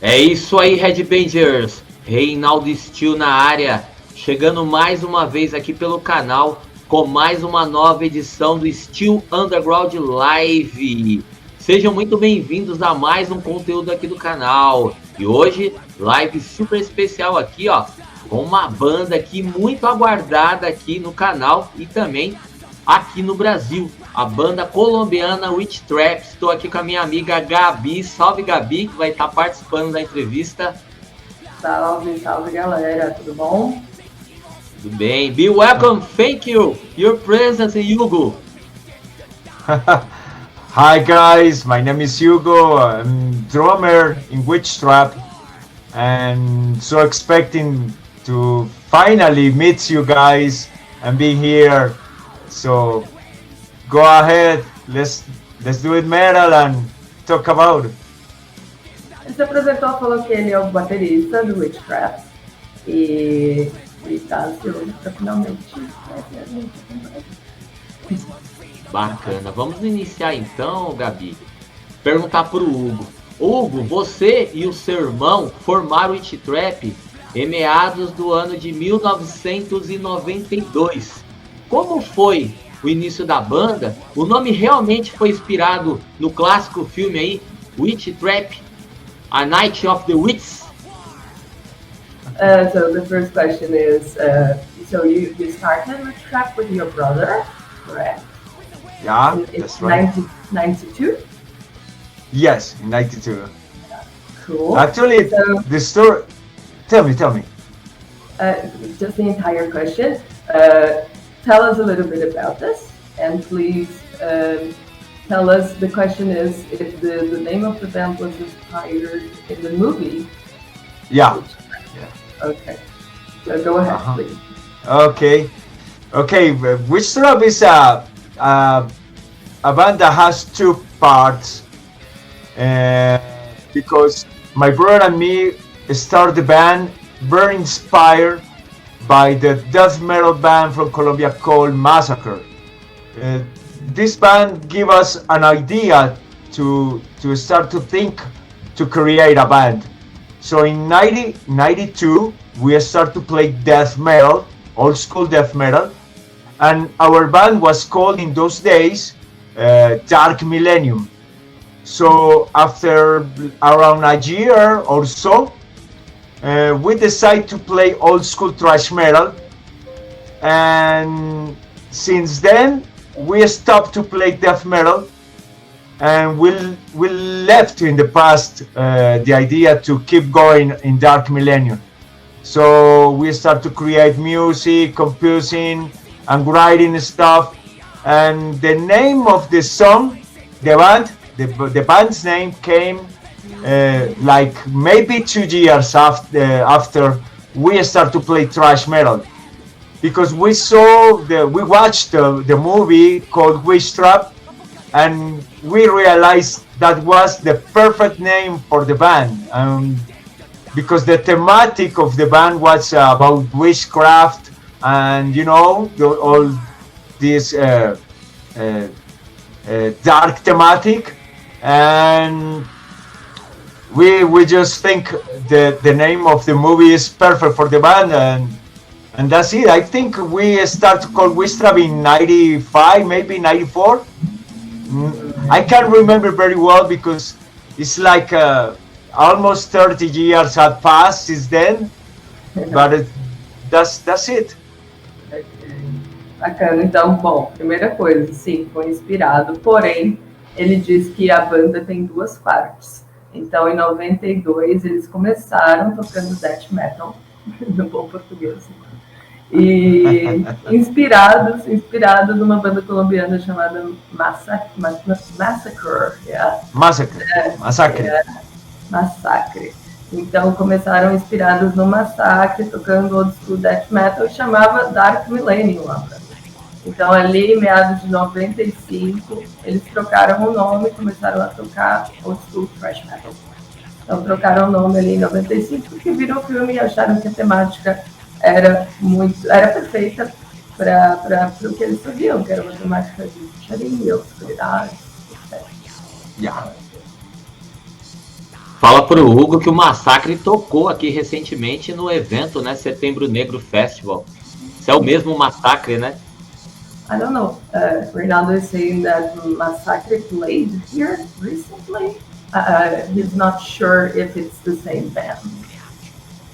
É isso aí, Headbangers. Reinaldo Steel na área, chegando mais uma vez aqui pelo canal com mais uma nova edição do Steel Underground Live. Sejam muito bem-vindos a mais um conteúdo aqui do canal. E hoje, live super especial aqui, ó, com uma banda aqui muito aguardada aqui no canal e também aqui no Brasil, a banda colombiana Witchtrap. Estou aqui com a minha amiga Gabi. Salve, Gabi, que vai estar participando da entrevista. Salve, salve, galera, tudo bom? Tudo bem. Be welcome, thank you, your presence, Hugo. Hi guys, my name is Hugo. I'm drummer in Witchtrap, and so expecting to finally meet you guys and be here. So go ahead, let's do it metal and talk about it. Ele se apresentou, falou que ele é o baterista do Witchtrap e está ansioso para finalmente ver a gente. Bacana. Vamos iniciar então, Gabi. Perguntar pro Hugo. Hugo, você e o seu irmão formaram o Witchtrap em meados do ano de 1992. Como foi o início da banda? O nome realmente foi inspirado no clássico filme aí, Witchtrap, A Night of the Witches? So the first question is, so you started Witchtrap with your brother, correct? Yeah, that's right. 1992? Yes, in 92. Cool. Actually, So, the story. Tell me. just the entire question. Tell us a little bit about this, and please tell us. The question is if the name of the band was inspired in the movie. Yeah. Okay. So go ahead, please. Okay. Witchtrap is a band that has two parts, because my brother and me started the band very inspired by the death metal band from Colombia called Massacre. This band gave us an idea to start to think to create a band. So in 1992 we started to play death metal, old school death metal, and our band was called in those days Dark Millennium. So after around a year or so, we decided to play old school thrash metal, and since then we stopped to play death metal, and we left in the past the idea to keep going in Dark Millennium. So we start to create music, composing, and writing stuff. And the name of the song, the band's name came like maybe 2 years after we start to play thrash metal, because we watched the movie called Witchtrap, and we realized that was the perfect name for the band, because the thematic of the band was about witchcraft, and all this dark thematic, and we just think the name of the movie is perfect for the band, and that's it. I think we start to call Witchtrap in 95, maybe 94. I can't remember very well because it's like almost 30 years had passed since then, but that's it. Bacana. Então, bom, primeira coisa, sim, foi inspirado, porém, ele diz que a banda tem duas partes. Então, em 92, eles começaram tocando death metal, no bom português, e inspirado numa banda colombiana chamada Massacre. Yeah. Massacre. Então, começaram inspirados no Massacre, tocando old school death metal, e chamava Dark Millennium a banda. Então, ali, meados de 95, eles trocaram o nome e começaram a tocar old school thrash metal. Então, trocaram o nome ali em 95, porque viram o filme e acharam que a temática era perfeita para o que eles faziam, que era uma temática de bruxaria, obscuridade, etc. Yeah. Fala pro Hugo que o Massacre tocou aqui recentemente no evento, né? Setembro Negro Festival. Isso é o mesmo Massacre, né? I don't know. Reynaldo is saying that Massacre played here recently. He's not sure if it's the same band.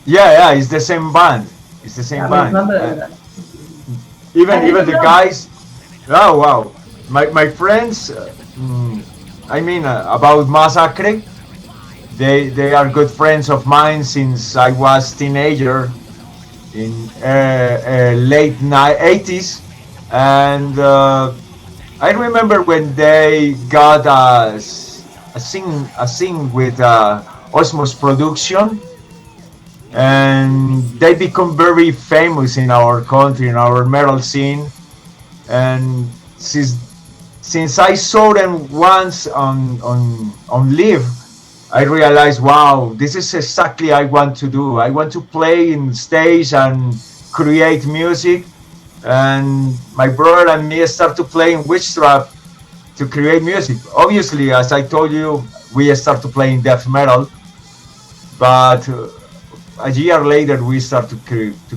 Yeah, it's the same band. It's the same band. Even the guys. Oh wow, my friends. About Massacre. They are good friends of mine since I was teenager in late 80s, and I remember when they got a sing with Osmos Production, and they become very famous in our country, in our metal scene, and since I saw them once on live, I realized, wow, this is exactly I want to do. I want to play in stage and create music. And my brother and me start to play in Witchtrap to create music. Obviously, as I told you, we start to play in death metal. But a year later, we start to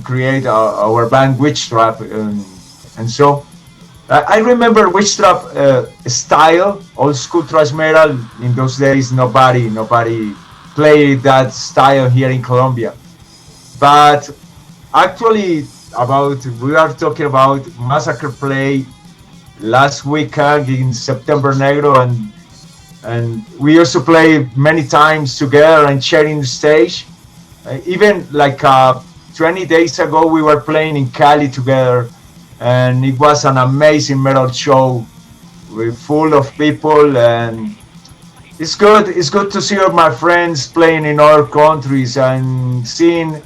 create our band Witchtrap. And so I remember Witchtrap style, old school thrash metal. In those days, nobody played that style here in Colombia. But actually, we are talking about Massacre play last weekend in September Negro, and we used to play many times together and sharing the stage. Even like 20 days ago, we were playing in Cali together. And it was an amazing metal show, full of people, and it's good. It's good to see all my friends playing in other countries and seeing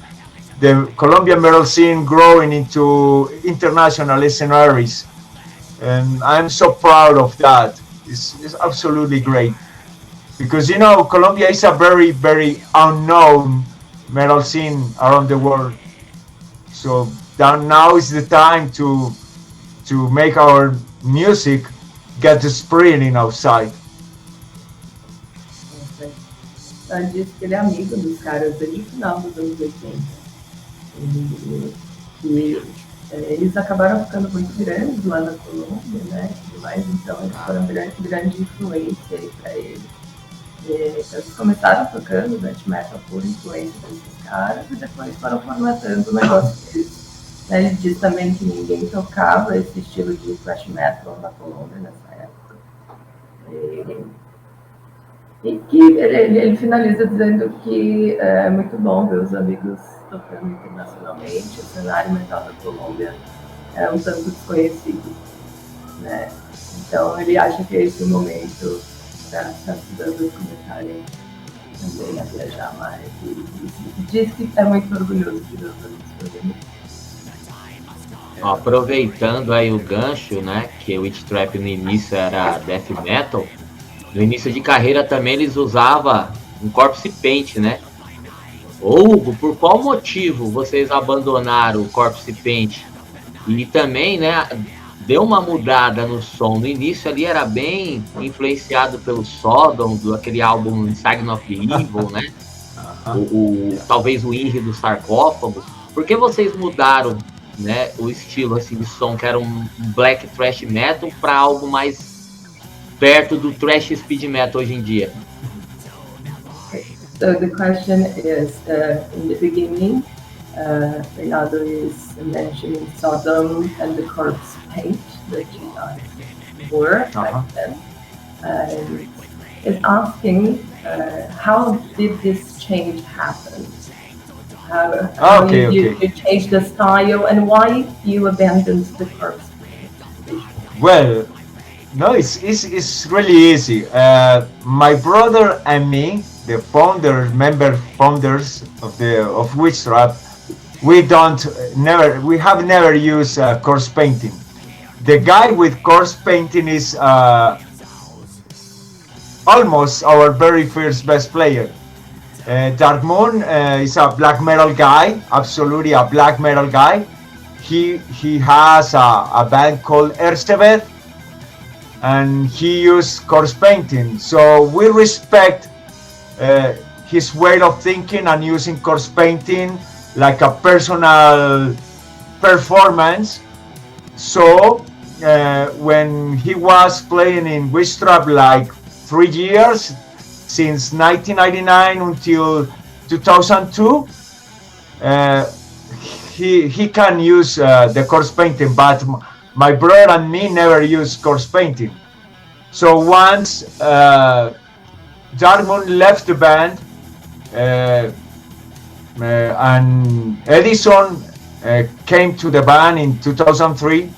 the Colombian metal scene growing into international scenarios. And I'm so proud of that. It's absolutely great, because Colombia is a very, very unknown metal scene around the world. So now is the time to make our music get spreading outside. Ele disse que ele é amigo dos caras desde o final dos anos 80. E eles acabaram ficando muito grandes lá na Colômbia, né? Então eles foram grande influência aí para eles. Eles começaram tocando death metal por influência desses caras e depois foram formatando o negócio deles. Ele diz também que ninguém tocava esse estilo de thrash metal na Colômbia nessa época. E que ele finaliza dizendo que é muito bom ver os amigos tocando internacionalmente. O cenário metal da Colômbia é um tanto desconhecido, né? Então ele acha que é esse o momento para as bandas começarem também a viajar mais. E diz que é muito orgulhoso de ver os amigos fazendo isso. Aproveitando aí o gancho, né, que o Witchtrap no início era death metal, no início de carreira também eles usavam um corpse paint, né? Hugo, por qual motivo vocês abandonaram o corpse paint? E também, né, deu uma mudada no som. No início ali era bem influenciado pelo Sodom, aquele álbum Sign of the Evil, né? Talvez o Inri do Sarcófago. Por que vocês mudaram, né, o estilo assim de som, que era um black thrash metal, para algo mais perto do thrash speed metal hoje em dia? So the question is, in the beginning, Reynaldo is mentioning Sodom and the corpse paint that you guys were back then. Is asking how did this change happen? How you changed the style and why you abandoned the corpse paint? Well, no, it's really easy. My brother and me, the founders of Witchtrap, we have never used corpse painting. The guy with corpse painting is almost our very first best player. Dark Moon is a black metal guy, absolutely a black metal guy. He has a band called Erstebeth, and he used corpse painting. So we respect his way of thinking and using course painting like a personal performance. So when he was playing in Witchtrap like 3 years, since 1999 until 2002, he can use the course painting, but my brother and me never use course painting. So once Darkmoon left the band, and Edison came to the band in 2003,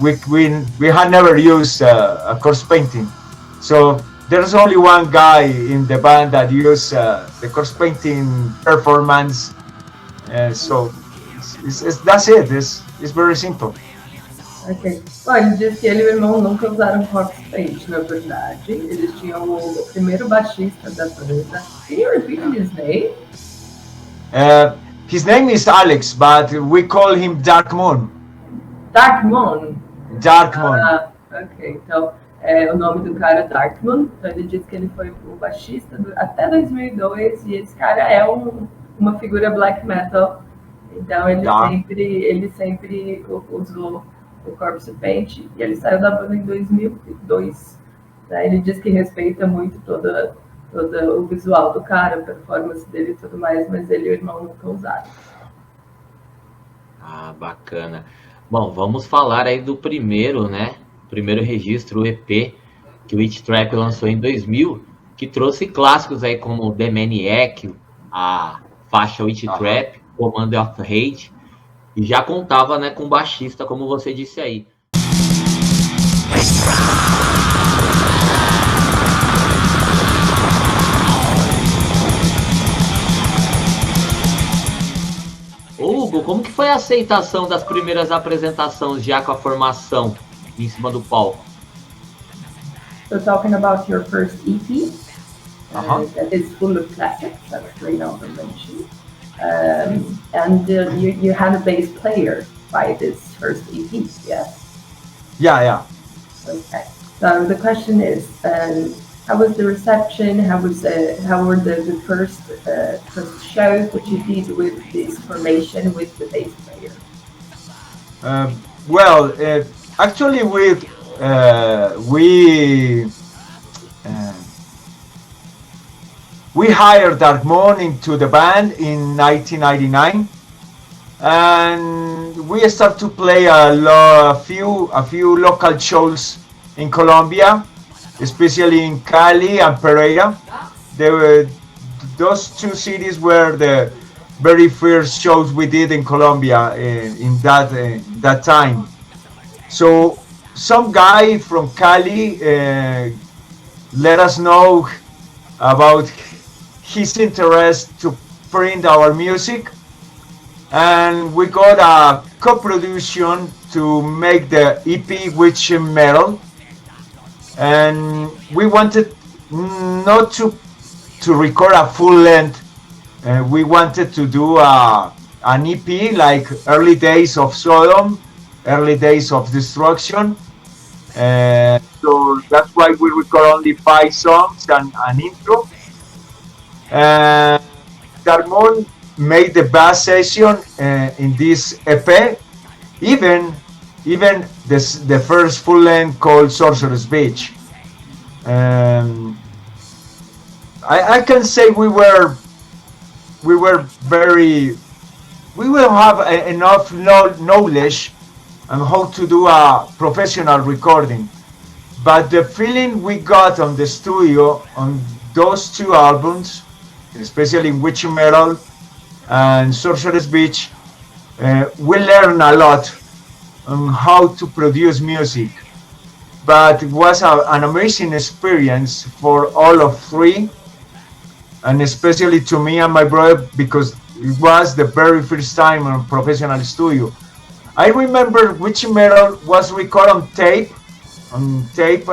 we had never used a course painting. So there's only one guy in the band that used the course painting performance. So that's it. It's very simple. Ok. Bom, ele disse que ele e o irmão nunca usaram corpse paint, na verdade. Eles tinham o primeiro baixista da banda. Can you repeat his name? His name is Alex, but we call him Darkmoon. Darkmoon? Darkmoon. Ah, ok. Então, o nome do cara é Darkmoon. Então, ele disse que ele foi o baixista até 2002 e esse cara é uma figura black metal. Então, ele sempre usou o corpse paint e ele saiu da banda em 2002. Né? Ele diz que respeita muito todo o visual do cara, a performance dele e tudo mais, mas ele e o irmão nunca usaram. Ah, bacana. Bom, vamos falar aí do primeiro, né? Primeiro registro, o EP, que o Witchtrap lançou em 2000, que trouxe clássicos aí como The Maniac, a faixa Witchtrap, Commander of Hate, e já contava, né, com baixista, como você disse aí. Hugo, como que foi a aceitação das primeiras apresentações já com a formação em cima do palco? So talking about your first EP, that is full of classics, as Reinaldo mentioned. And you had a bass player by this first EP, yes? Yeah. Okay. So the question is, how was the reception? How were the first shows that you did with this formation with the bass player? Actually, we hired Darkmoon into the band in 1999, and we started to play a few local shows in Colombia, especially in Cali and Pereira. Those two cities were the very first shows we did in Colombia in that time. So some guy from Cali let us know about his interest to print our music, and we got a co-production to make the EP Witch Metal, and we wanted not to record a full length. We wanted to do an EP like Early Days of Sodom, Early Days of Destruction. So that's why we record only 5 songs and an intro. Darkmoon made the bass session in this EP, even the first full length called Sorcerer's Beach. I can say we will have enough knowledge on how to do a professional recording, but the feeling we got on the studio on those 2 albums, especially in Witch Metal and Sorcerer's Beach, we learn a lot on how to produce music. But it was an amazing experience for all of 3, and especially to me and my brother, because it was the very first time in a professional studio. I remember Witch Metal was recorded on tape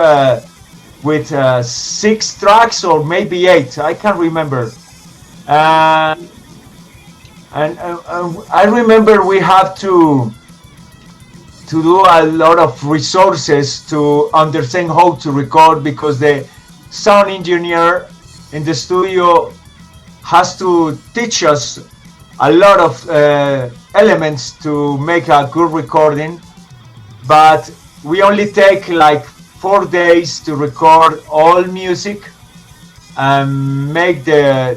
with 6 tracks or maybe 8. I can't remember. And I remember we have to do a lot of resources to understand how to record, because the sound engineer in the studio has to teach us a lot of elements to make a good recording, but we only take like 4 days to record all music and make the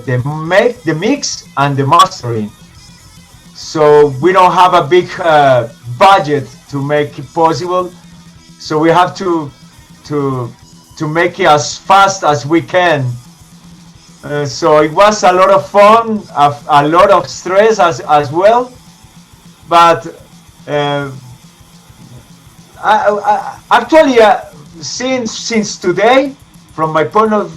mix and the mastering. So we don't have a big budget to make it possible. So we have to make it as fast as we can. So it was a lot of fun, a lot of stress as well. But actually, since today, from my point of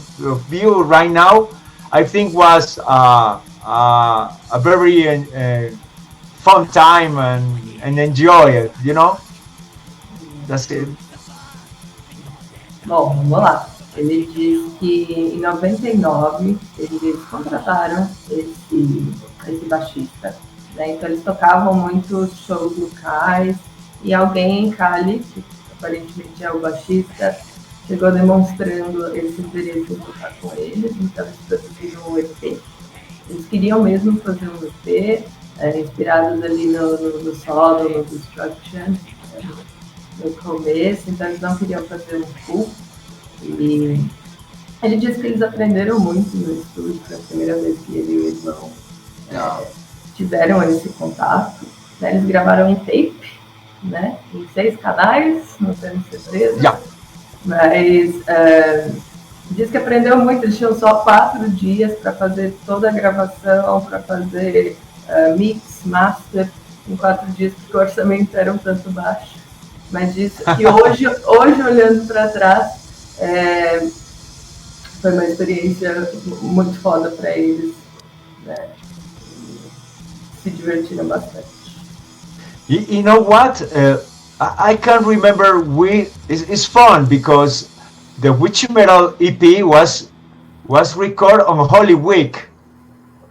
view right now, I think was a very fun time and enjoy it, you know? That's it. Bom, vamos lá. Ele diz que em 99 eles contrataram esse baixista, né? Então eles tocavam muitos shows locais e alguém em Cali, que aparentemente é o baixista, chegou demonstrando esse interesse em tocar com eles, então eles produziram um EP. Eles queriam mesmo fazer um EP, inspirados ali no solo, no Destruction, no começo, então eles não queriam fazer um full. E ele disse que eles aprenderam muito no estúdio, foi a primeira vez que ele e o irmão tiveram esse contato. Né? Eles gravaram em tape, né? Em 6 canais, no MC3. Yeah. Mas diz que aprendeu muito, eles tinham só 4 dias para fazer toda a gravação, para fazer mix, master, em 4 dias, porque o orçamento era um tanto baixo. Mas diz que hoje olhando para trás, foi uma experiência muito foda para eles, né? Se divertiram bastante. You know what? I can't remember. It's fun because the Witch Metal EP was recorded on Holy Week,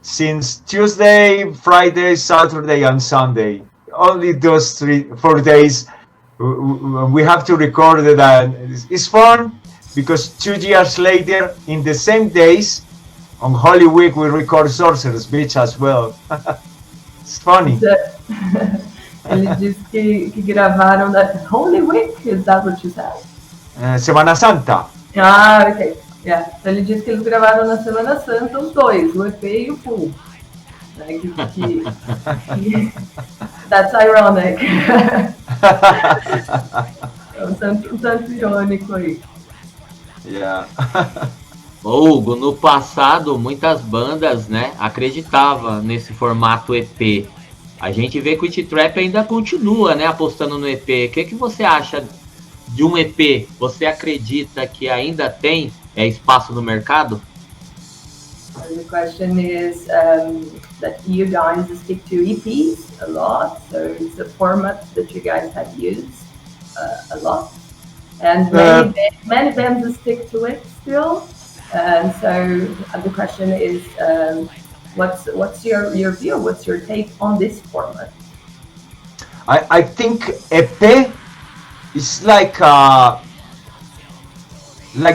since Tuesday, Friday, Saturday, and Sunday. Only those 4 days we have to record it, and it's fun because 2 years later, in the same days, on Holy Week, we record Sorcerer's Beach as well. It's funny. Ele disse que gravaram na Holy Week, is that what you said? Semana Santa. Ah, ok. Yeah. Então ele disse que eles gravaram na Semana Santa os dois, o EP e o full. Né? That's ironic. É um tanto irônico aí. Yeah. Hugo, no passado, muitas bandas, né, acreditavam nesse formato EP. A gente vê que o Witchtrap ainda continua, né, apostando no EP. O que você acha de um EP? Você acredita que ainda tem espaço no mercado? The question is that you guys stick to EPs a lot, so it's a format that you guys have used a lot, and many bands stick to it still. And so the question is, what's your view? What's your take on this format? I think EP is like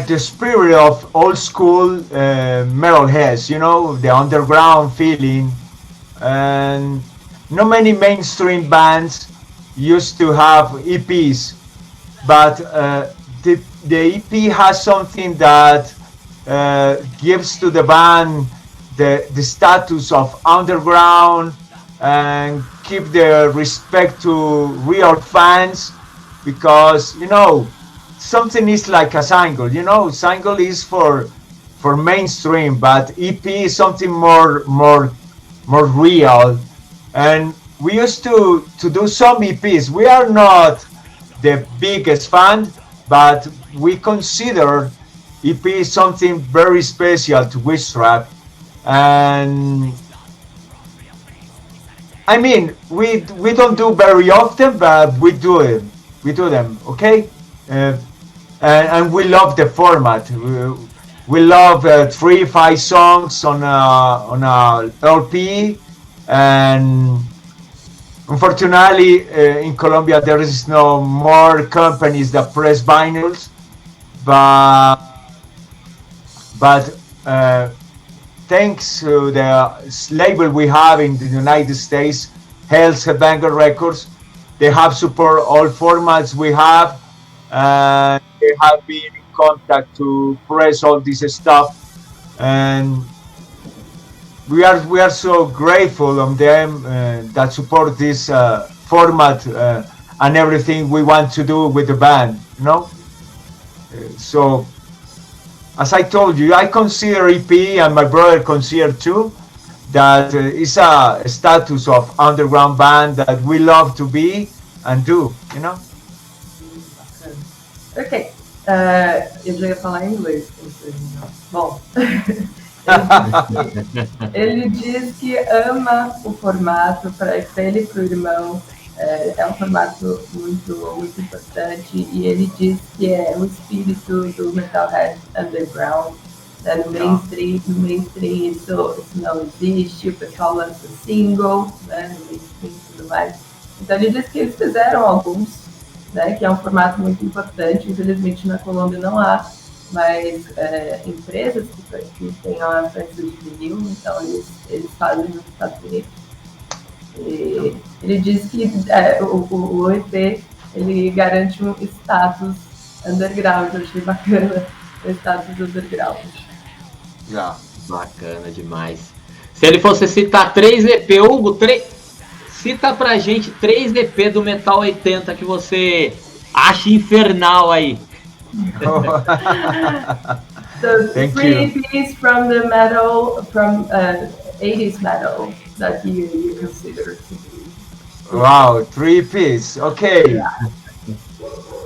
the spirit of old school metalheads, you know, the underground feeling. And not many mainstream bands used to have EPs, but the EP has something that gives to the band the status of underground and keep the respect to real fans, because, you know, something is like a single, you know, single is for mainstream, but EP is something more real. And we used to do some EPs. We are not the biggest fan, but we consider EP is something very special to Witchtrap. And I mean, we don't do very often, but we do them, okay? And we love the format. We love 3-5 songs on a LP, and unfortunately in Colombia there is no more companies that press vinyls, but thanks to the label we have in the United States, Hell's Headbanger Records, they have support all formats we have. They have been in contact to press all this stuff, and we are so grateful on them that support this format and everything we want to do with the band, you know. So, as I told you, I consider EP, and my brother consider too, that it's a status of underground band that we love to be and do, you know. Ok. Eu já ia falar em inglês. Bom, ele diz que ama o formato para ele e para o irmão. É um formato muito, muito importante, e ele diz que é o espírito do metalhead underground. Né? No mainstream isso não existe, o pessoal lança single, né? No mainstream e tudo mais. Então ele diz que eles fizeram alguns, né? Que é um formato muito importante. Infelizmente na Colômbia não há mais empresas que tenham acesso de vinil, então eles fazem nos Estados Unidos. E ele diz que o EP ele garante um status underground. Eu achei bacana o status underground. Yeah. Bacana demais. Se ele fosse citar 3 EP, Hugo, cita pra gente 3 EP do Metal 80 que você acha infernal aí. So Thank 3 you. EPs from the metal, from 80s metal that you consider to be. Wow, 3 EPs. Okay. Yeah.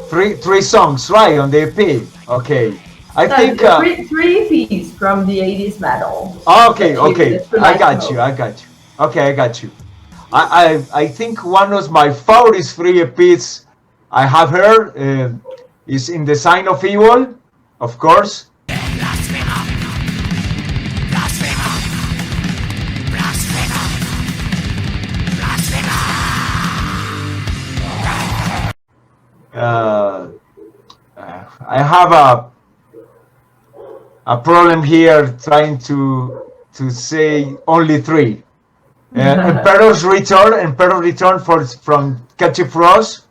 Three songs, right, on the EP. Okay. I think. Three EPs from the 80s metal. Okay. I got you. Okay, I got you. I think one of my favorite 3 EPs I have heard is In the Sign of Evil, of course. I have a problem here trying to say only 3. Emperor's Return from Catchy Frost.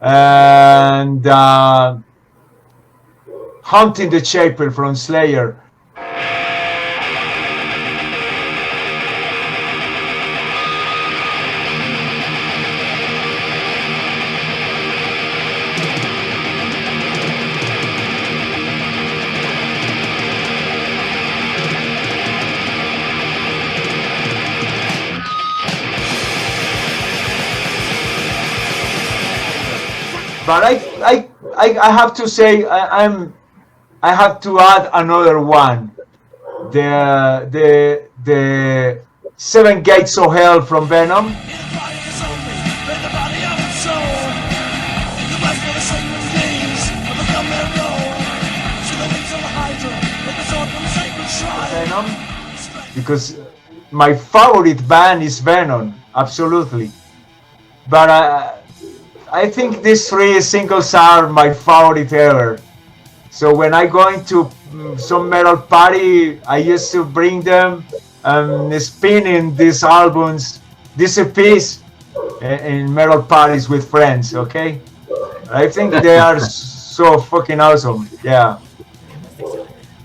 And Hunting the Chapel from Slayer. But I have to say I have to add another one. The 7 Gates of Hell from Venom. Venom, because my favorite band is Venom, absolutely. But I think these 3 singles are my favorite ever. So when I go into some metal party, I used to bring them spinning these albums, these EPs in metal parties with friends, okay? I think they are so fucking awesome, yeah.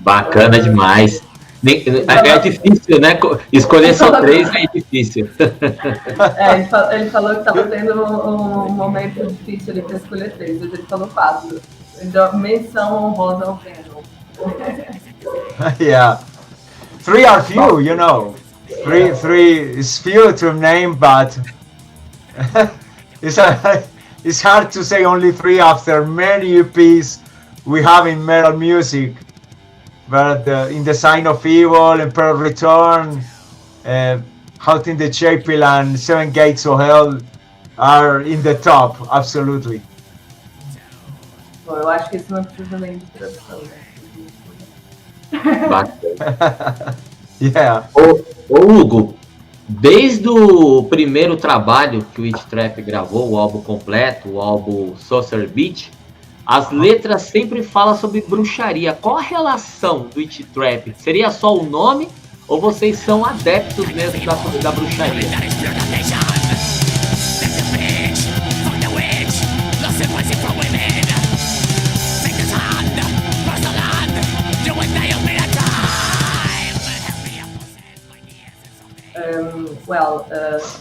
Bacana demais. É difícil, né? Escolher só 3 é difícil. Ele falou que estava tendo um momento difícil ali para escolher 3, mas ele falou 4. Então, menção honrosa ao Venom. Yeah. 3 are few, you know. 3 is few to name, but it's hard to say only 3 after many EPs we have in metal music. But In the Sign of Evil, Emperor's Return, Hunting the Chapel, and 7 Gates of Hell are in the top, absolutely. Bom, eu acho que isso não precisa nem de tradução, né? Bacana. Yeah. Ô Hugo, Desde o primeiro trabalho que o Witchtrap gravou, o álbum completo, o álbum Sociais, as letras sempre falam sobre bruxaria. Qual a relação do Witchtrap? Seria só o nome ou vocês são adeptos mesmo da bruxaria?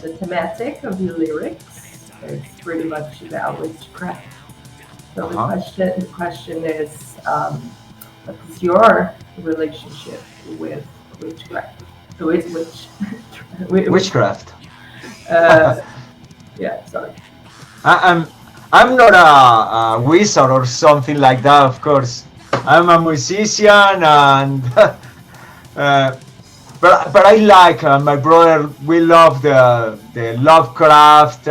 The thematic of the lyrics is pretty much about witchcraft. So the question is, what is your relationship with witchcraft? Witchcraft. Yeah, sorry. I'm not a wizard or something like that, of course. I'm a musician and but I like my brother. We love the Lovecraft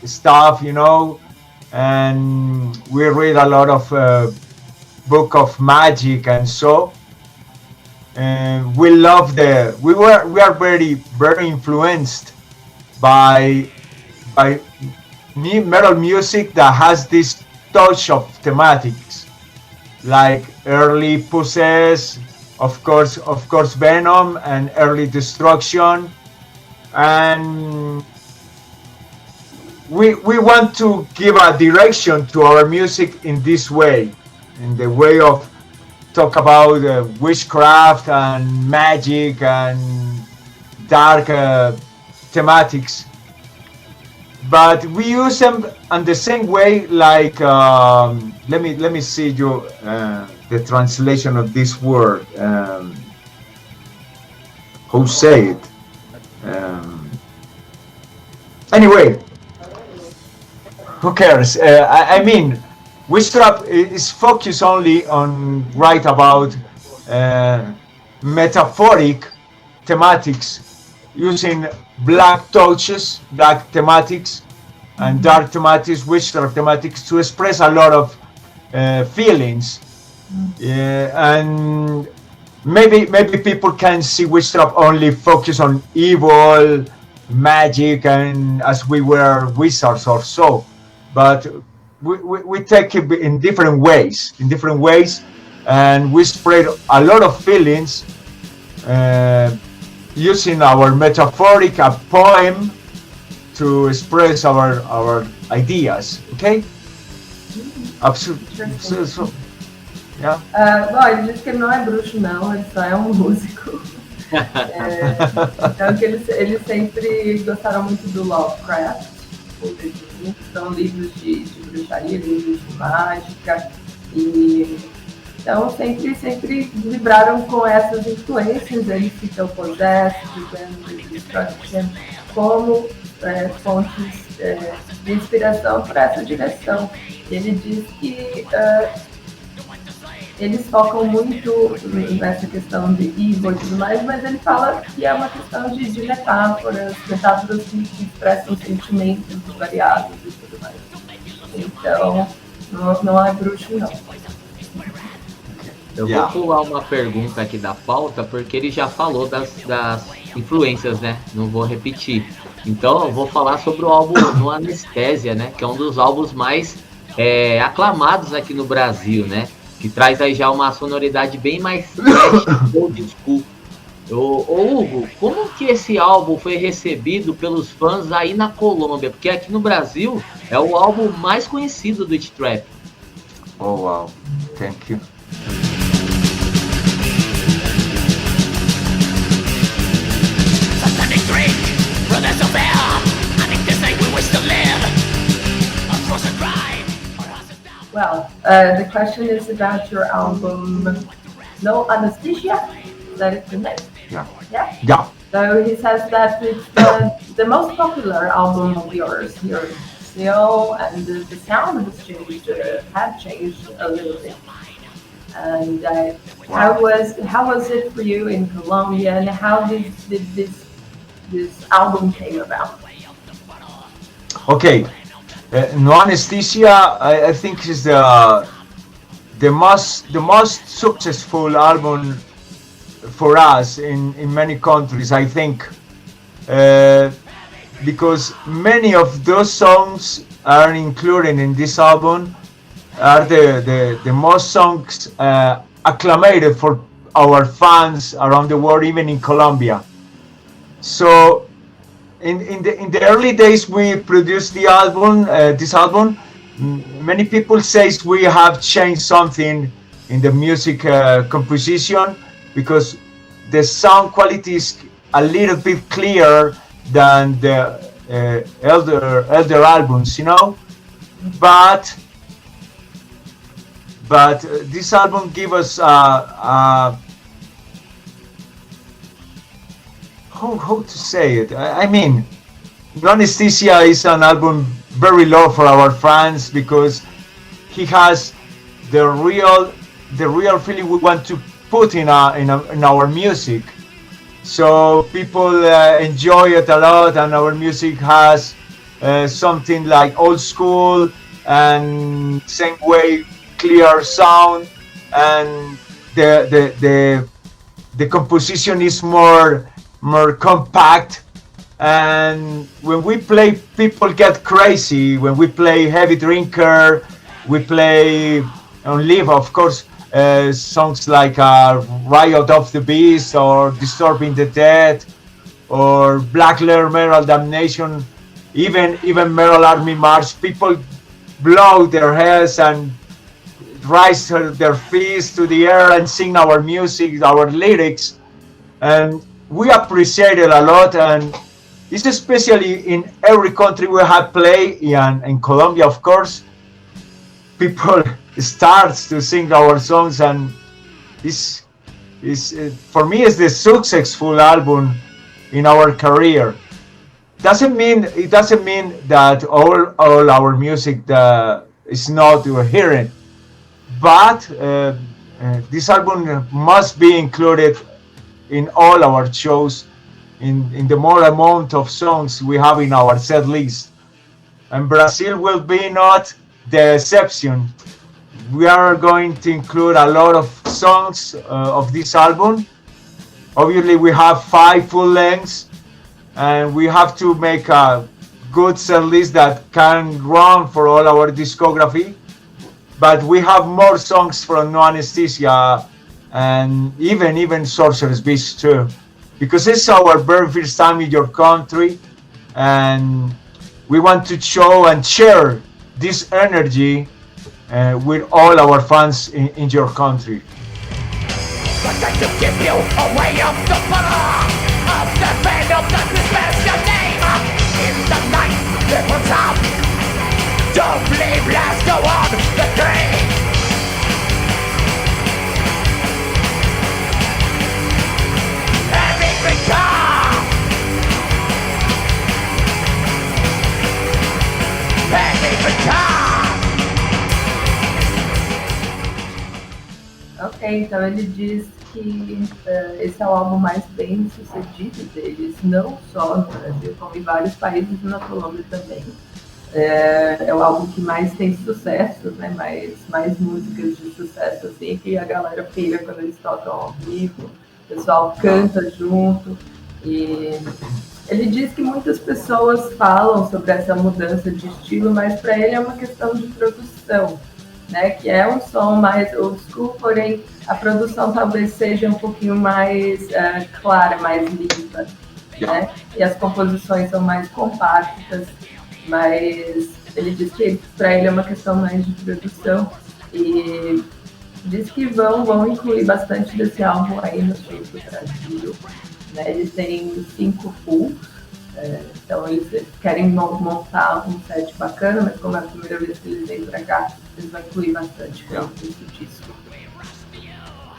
stuff, you know, and we read a lot of book of magic and so. And we love we are very influenced by metal music that has this touch of thematics, like early Possess, of course Venom, and early Destruction, and we want to give a direction to our music in this way, in the way of talk about witchcraft and magic and dark thematics, but we use them in the same way. Like let me see you the translation of this word. Who say it? Anyway, who cares? I mean, Witchtrap is focused only on write about metaphoric thematics, using black touches, black thematics, and dark thematics, Witchtrap thematics, to express a lot of feelings. And maybe people can see Witchtrap only focus on evil, magic, and as we were wizards or so, but we take it in different ways, and we spread a lot of feelings using our metaphoric poem to express our ideas. Okay? Absolutely. So, yeah. Bom, ele disse que ele não é bruxo, não, ele só é um músico. Então, que eles sempre gostaram muito do Lovecraft, que são livros de bruxaria, livros de mágica, e então sempre vibraram com essas influências. Eles citam Possessed, Destruction como fontes de inspiração para essa direção. Ele diz que eles focam muito nessa questão de evil e tudo mais, mas ele fala que é uma questão de metáforas que expressam sentimentos variados e tudo mais. Então, não é bruxo, não. Eu vou pular uma pergunta aqui da pauta, porque ele já falou das influências, né? Não vou repetir. Então, eu vou falar sobre o álbum No Anestésia, né? Que é um dos álbuns mais aclamados aqui no Brasil, né? Que traz aí já uma sonoridade bem mais trash old school. Hugo, como que esse álbum foi recebido pelos fãs aí na Colômbia? Porque aqui no Brasil é o álbum mais conhecido do Witchtrap. Oh, wow. Thank you. Well, the question is about your album No Anesthesia. Is that it? Yeah. So he says that it's the most popular album of yours here in Brazil, and the sound has changed a little bit. And how was it for you in Colombia, and how did this album came about? Okay. No Anesthesia, I think, is the most successful album for us in many countries. I think because many of those songs are included in this album are the most songs acclamated for our fans around the world, even in Colombia. So in the early days we produced the album, this album, many people says we have changed something in the music composition, because the sound quality is a little bit clearer than the elder albums, you know. But this album give us how to say it? I mean, No Anesthesia is an album very low for our fans, because he has the real feeling we want to put in our music. So people enjoy it a lot, and our music has something like old school and same way clear sound, and the composition is more compact. And when we play, people get crazy. When we play Heavy Drinker, we play on live, of course, songs like Riot of the Beast or Disturbing the Dead or Black Letter Metal Damnation, even Metal Army March. People blow their heads and raise their fists to the air and sing our music, our lyrics, and we appreciate it a lot. And it's especially in every country we have played, and in Colombia, of course, people starts to sing our songs, and is for me is the successful album in our career. It doesn't mean that all our music is not hearing, but this album must be included in all our shows, in the more amount of songs we have in our set list. And Brazil will be not the exception. We are going to include a lot of songs of this album. Obviously we have 5 full lengths, and we have to make a good set list that can run for all our discography. But we have more songs from No Anesthesia, and even Sorcerer's Beast too, because it's our very first time in your country, and we want to show and share this energy with all our fans in your country. But I to give you a way of the power of the band of darkness, bears your name in the night. It was out. Don't believe, let's go on the train. Heavy guitar, heavy guitar. Ok, então ele diz que esse é o álbum mais bem sucedido deles, não só no Brasil, como em vários países e na Colômbia também. É o álbum que mais tem sucesso, né? mais músicas de sucesso, assim, que a galera pira quando eles tocam ao vivo, o pessoal canta junto. E ele diz que muitas pessoas falam sobre essa mudança de estilo, mas para ele é uma questão de produção, né? Que é um som mais old school, porém a produção talvez seja um pouquinho mais clara, mais limpa, né? E as composições são mais compactas, mas ele diz que para ele é uma questão mais de produção, e diz que vão incluir bastante desse álbum aí no show do Brasil, né? Eles têm 5 fulls, então eles querem montar um set bacana, mas como é a primeira vez que eles vêm para cá, eles vão incluir bastante desse disco.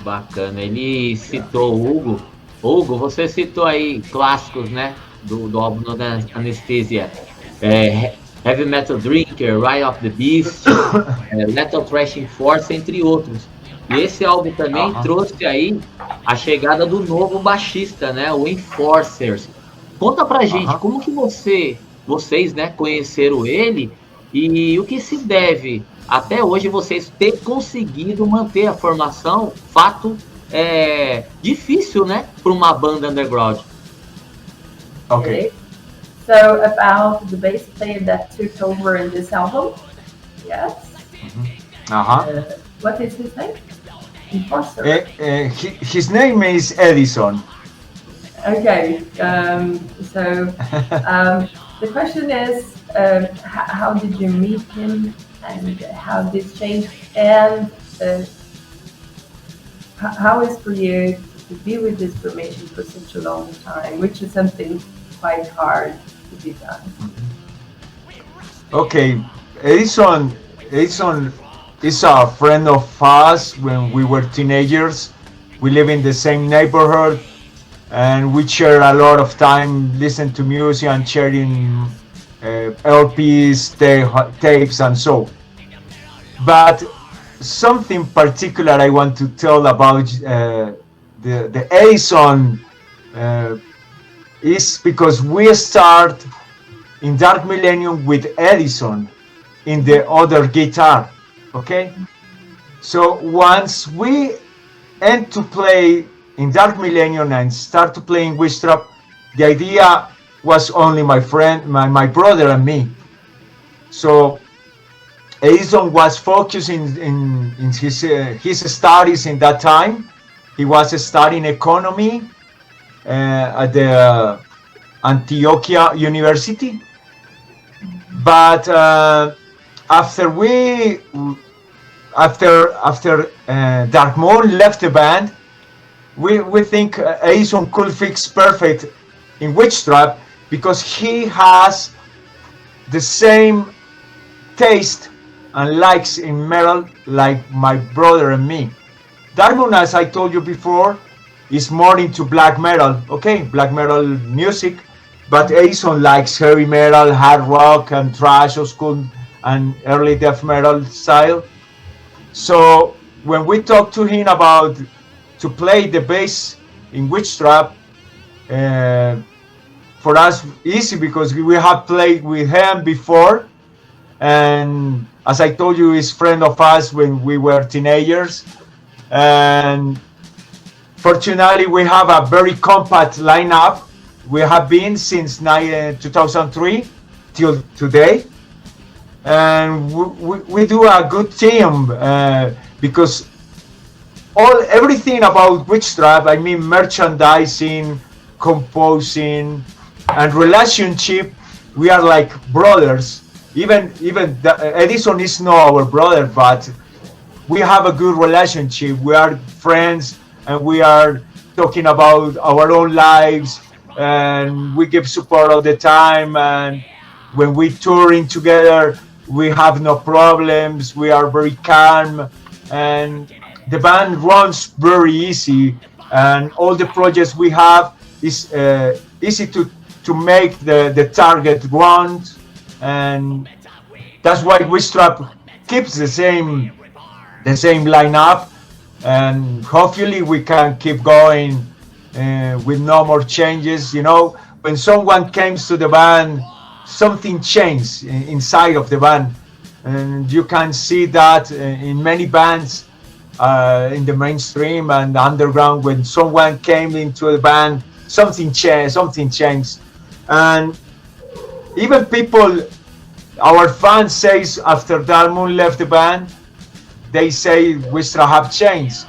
Bacana, ele citou o Hugo. Hugo, você citou aí clássicos, né, do álbum da Anesthesia. Heavy Metal Drinker, Riot of the Beast, Lethal Thrashing Force, entre outros. E esse álbum também trouxe aí a chegada do novo baixista, né, o Enforcers. Conta pra gente como que vocês, né, conheceram ele, e o que se deve até hoje vocês ter conseguido manter a formação, fato difícil, né, para uma banda underground. Okay. So about the bass player that took over in this album, yes. What is his name? His name is Edison. Okay. So the question is, how did you meet him, and how this changed, and how is for you to be with this formation for such a long time, which is something quite hard to be done. Okay, Edison is a friend of us when we were teenagers. We live in the same neighborhood, and we share a lot of time listening to music and sharing LPs, tapes, and so. But something particular I want to tell about the Edison is because we start in Dark Millennium with Edison in the other guitar, okay? So once we end to play in Dark Millennium and start to play in Witchtrap, the idea was only my friend, my brother and me. So Edison was focusing in his studies in that time. He was studying economy at the Antioquia University. But after Dark Moon left the band, we think Edison could fix perfect in Witchtrap because he has the same taste and likes in metal like my brother and me. Dark Moon, as I told you before, is more into black metal, okay, black metal music. But Edison likes heavy metal, hard rock, and thrash, old school, and early death metal style. So when we talked to him about to play the bass in Witchtrap, for us easy because we have played with him before, and as I told you, he's friend of us when we were teenagers, and fortunately we have a very compact lineup. We have been since 2003 till today, and we do a good team because everything about Witchtrap, I mean merchandising, composing, and relationship, we are like brothers. Even Edison is not our brother, but we have a good relationship. We are friends, and we are talking about our own lives, and we give support all the time. And when we touring together, we have no problems. We are very calm, and the band runs very easy. And all the projects we have is easy to make the target run, and that's why Witchtrap keeps the same lineup, and hopefully we can keep going with no more changes. You know, when someone comes to the band, something changed inside of the band, and you can see that in many bands in the mainstream and underground. When someone came into the band, something changed, and even people, our fans says after Dark Moon left the band, they say Witchtrap have changed.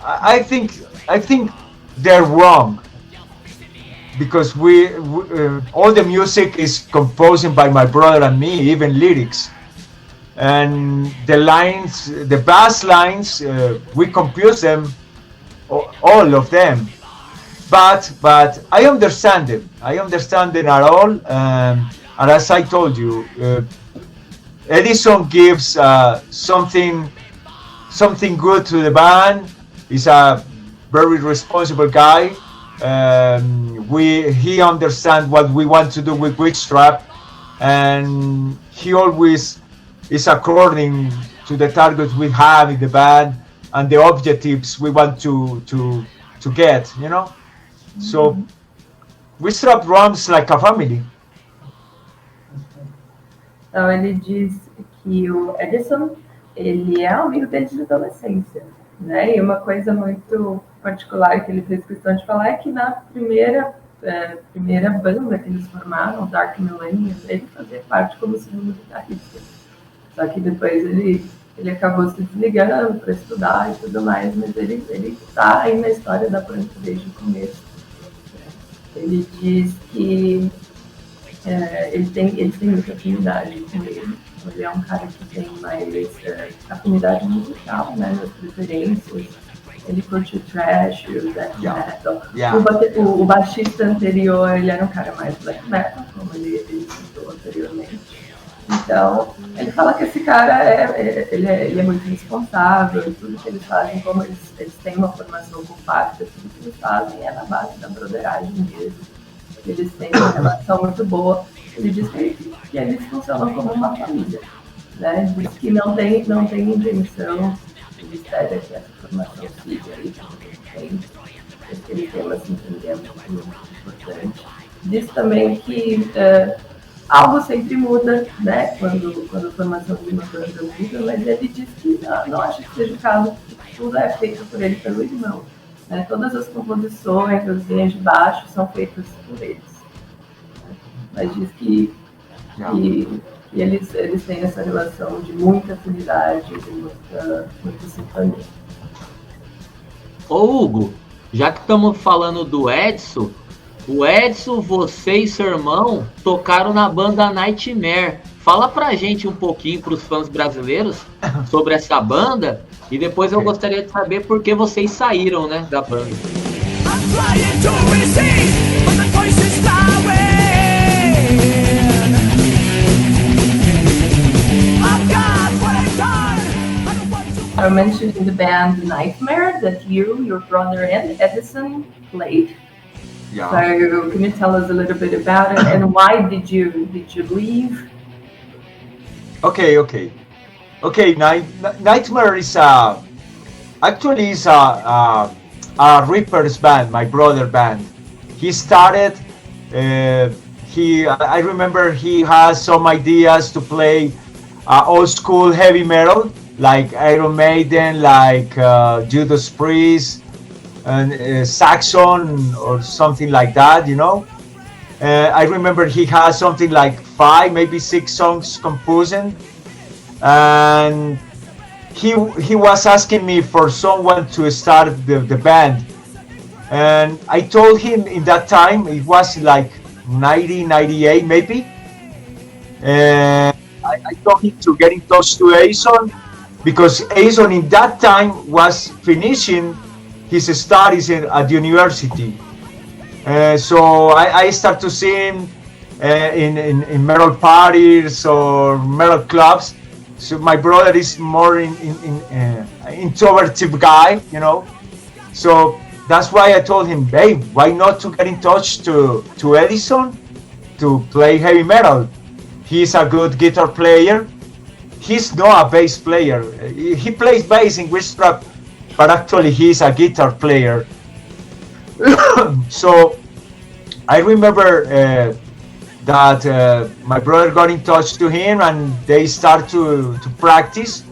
I think they're wrong, because we all the music is composed by my brother and me, even lyrics, and the lines, the bass lines, we compose them, all of them. But I understand it. I understand it at all. And as I told you, Edison gives something good to the band. He's a very responsible guy. He understands what we want to do with Witchtrap, and he always is according to the targets we have in the band and the objectives we want to get, you know. So Witchtrap runs like a family. Então ele diz que o Edison, ele é amigo dele de adolescência, né? E uma coisa muito particular que ele fez questão de falar é que na primeira primeira banda que eles formaram, Dark Millennium, ele fazia parte como segundo guitarrista. Só que depois ele acabou se desligando para estudar e tudo mais, mas ele está aí na história da banda desde o começo. Ele diz que eles têm muita afinidade com ele. Ele é um cara que tem mais afinidade musical, né, nas preferências. Ele curte o thrash, o death metal. O baixista anterior, ele era um cara mais black metal, como ele citou anteriormente. Então, ele fala que esse cara ele é muito responsável, tudo que eles fazem, como eles têm uma formação compacta, tudo que eles fazem é na base da broderagem mesmo. Eles têm uma relação muito boa. Ele diz que eles funcionam como uma família, né? Diz que não tem intenção, ele espera que essa formação siga aí por muito tempo. Aquele tema se entender é muito importante. Diz também que algo sempre muda, né? Quando a formação de uma banda muda, mas ele diz que não acha que seja o caso, que tudo é feito por ele, pelo irmão. Né? Todas as composições, as linhas de baixo são feitas por eles. Mas diz que eles têm essa relação de muita afinidade, de muita sintonia. Ô Hugo, já que estamos falando do Edson, o Edson, você e seu irmão tocaram na banda Nightmare. Fala pra gente um pouquinho, pros fãs brasileiros, sobre essa banda. E depois eu gostaria de saber por que vocês saíram, né, da banda. I mentioned in the band Nightmare that your brother and Edison played. Yeah. So can you tell us a little bit about it and why did you leave? Okay. Nightmare is actually is a Reaper's band, my brother band. He started. I remember he has some ideas to play old school heavy metal, like Iron Maiden, like Judas Priest, and Saxon or something like that, you know. I remember he has something like 5, maybe 6 songs composing, and he was asking me for someone to start the band, and I told him in that time, it was like 1998 maybe, and I told him to get in touch to Aison, because Aison in that time was finishing his studies at university. So I start to see him in metal parties or metal clubs. So my brother is more introverted guy, you know. So that's why I told him, hey, why not to get in touch to Edison to play heavy metal? He's a good guitar player. He's not a bass player. He plays bass in Witchtrap, but actually he's a guitar player. So I remember that my brother got in touch to him and they start to practice.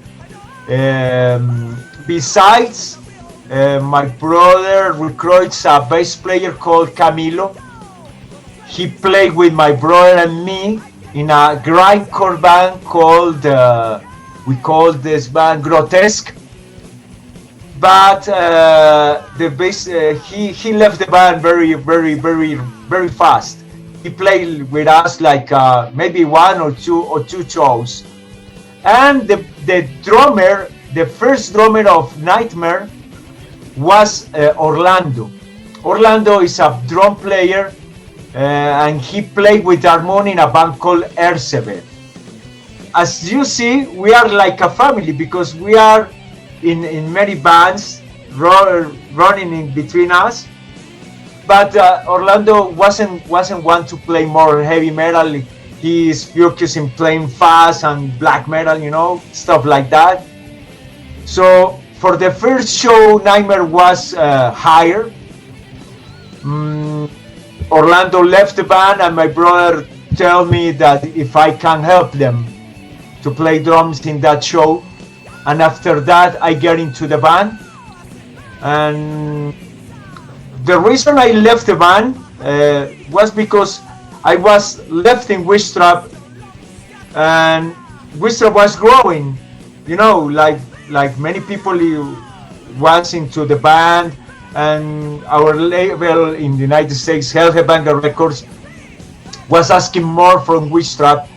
Besides, my brother recruits a bass player called Camilo. He played with my brother and me in a grindcore band called, we called this band Grotesque. But the bass, he left the band very fast. He played with us like maybe 1 or 2 shows. And the drummer, the first drummer of Nightmare was Orlando. Orlando is a drum player, and he played with Harmon in a band called Ercebe. As you see, we are like a family because we are in many bands running in between us, but Orlando wasn't one to play more heavy metal. He is focused in playing fast and black metal, you know, stuff like that. So for the first show, Nightmare was hired. Orlando left the band, and my brother told me that if I can help them to play drums in that show. And after that, I get into the band. And the reason I left the band was because I was left in Witchtrap, and Witchtrap was growing, you know, like many people was into the band, and our label in the United States, Hellheadbanger Records, was asking more from Witchtrap,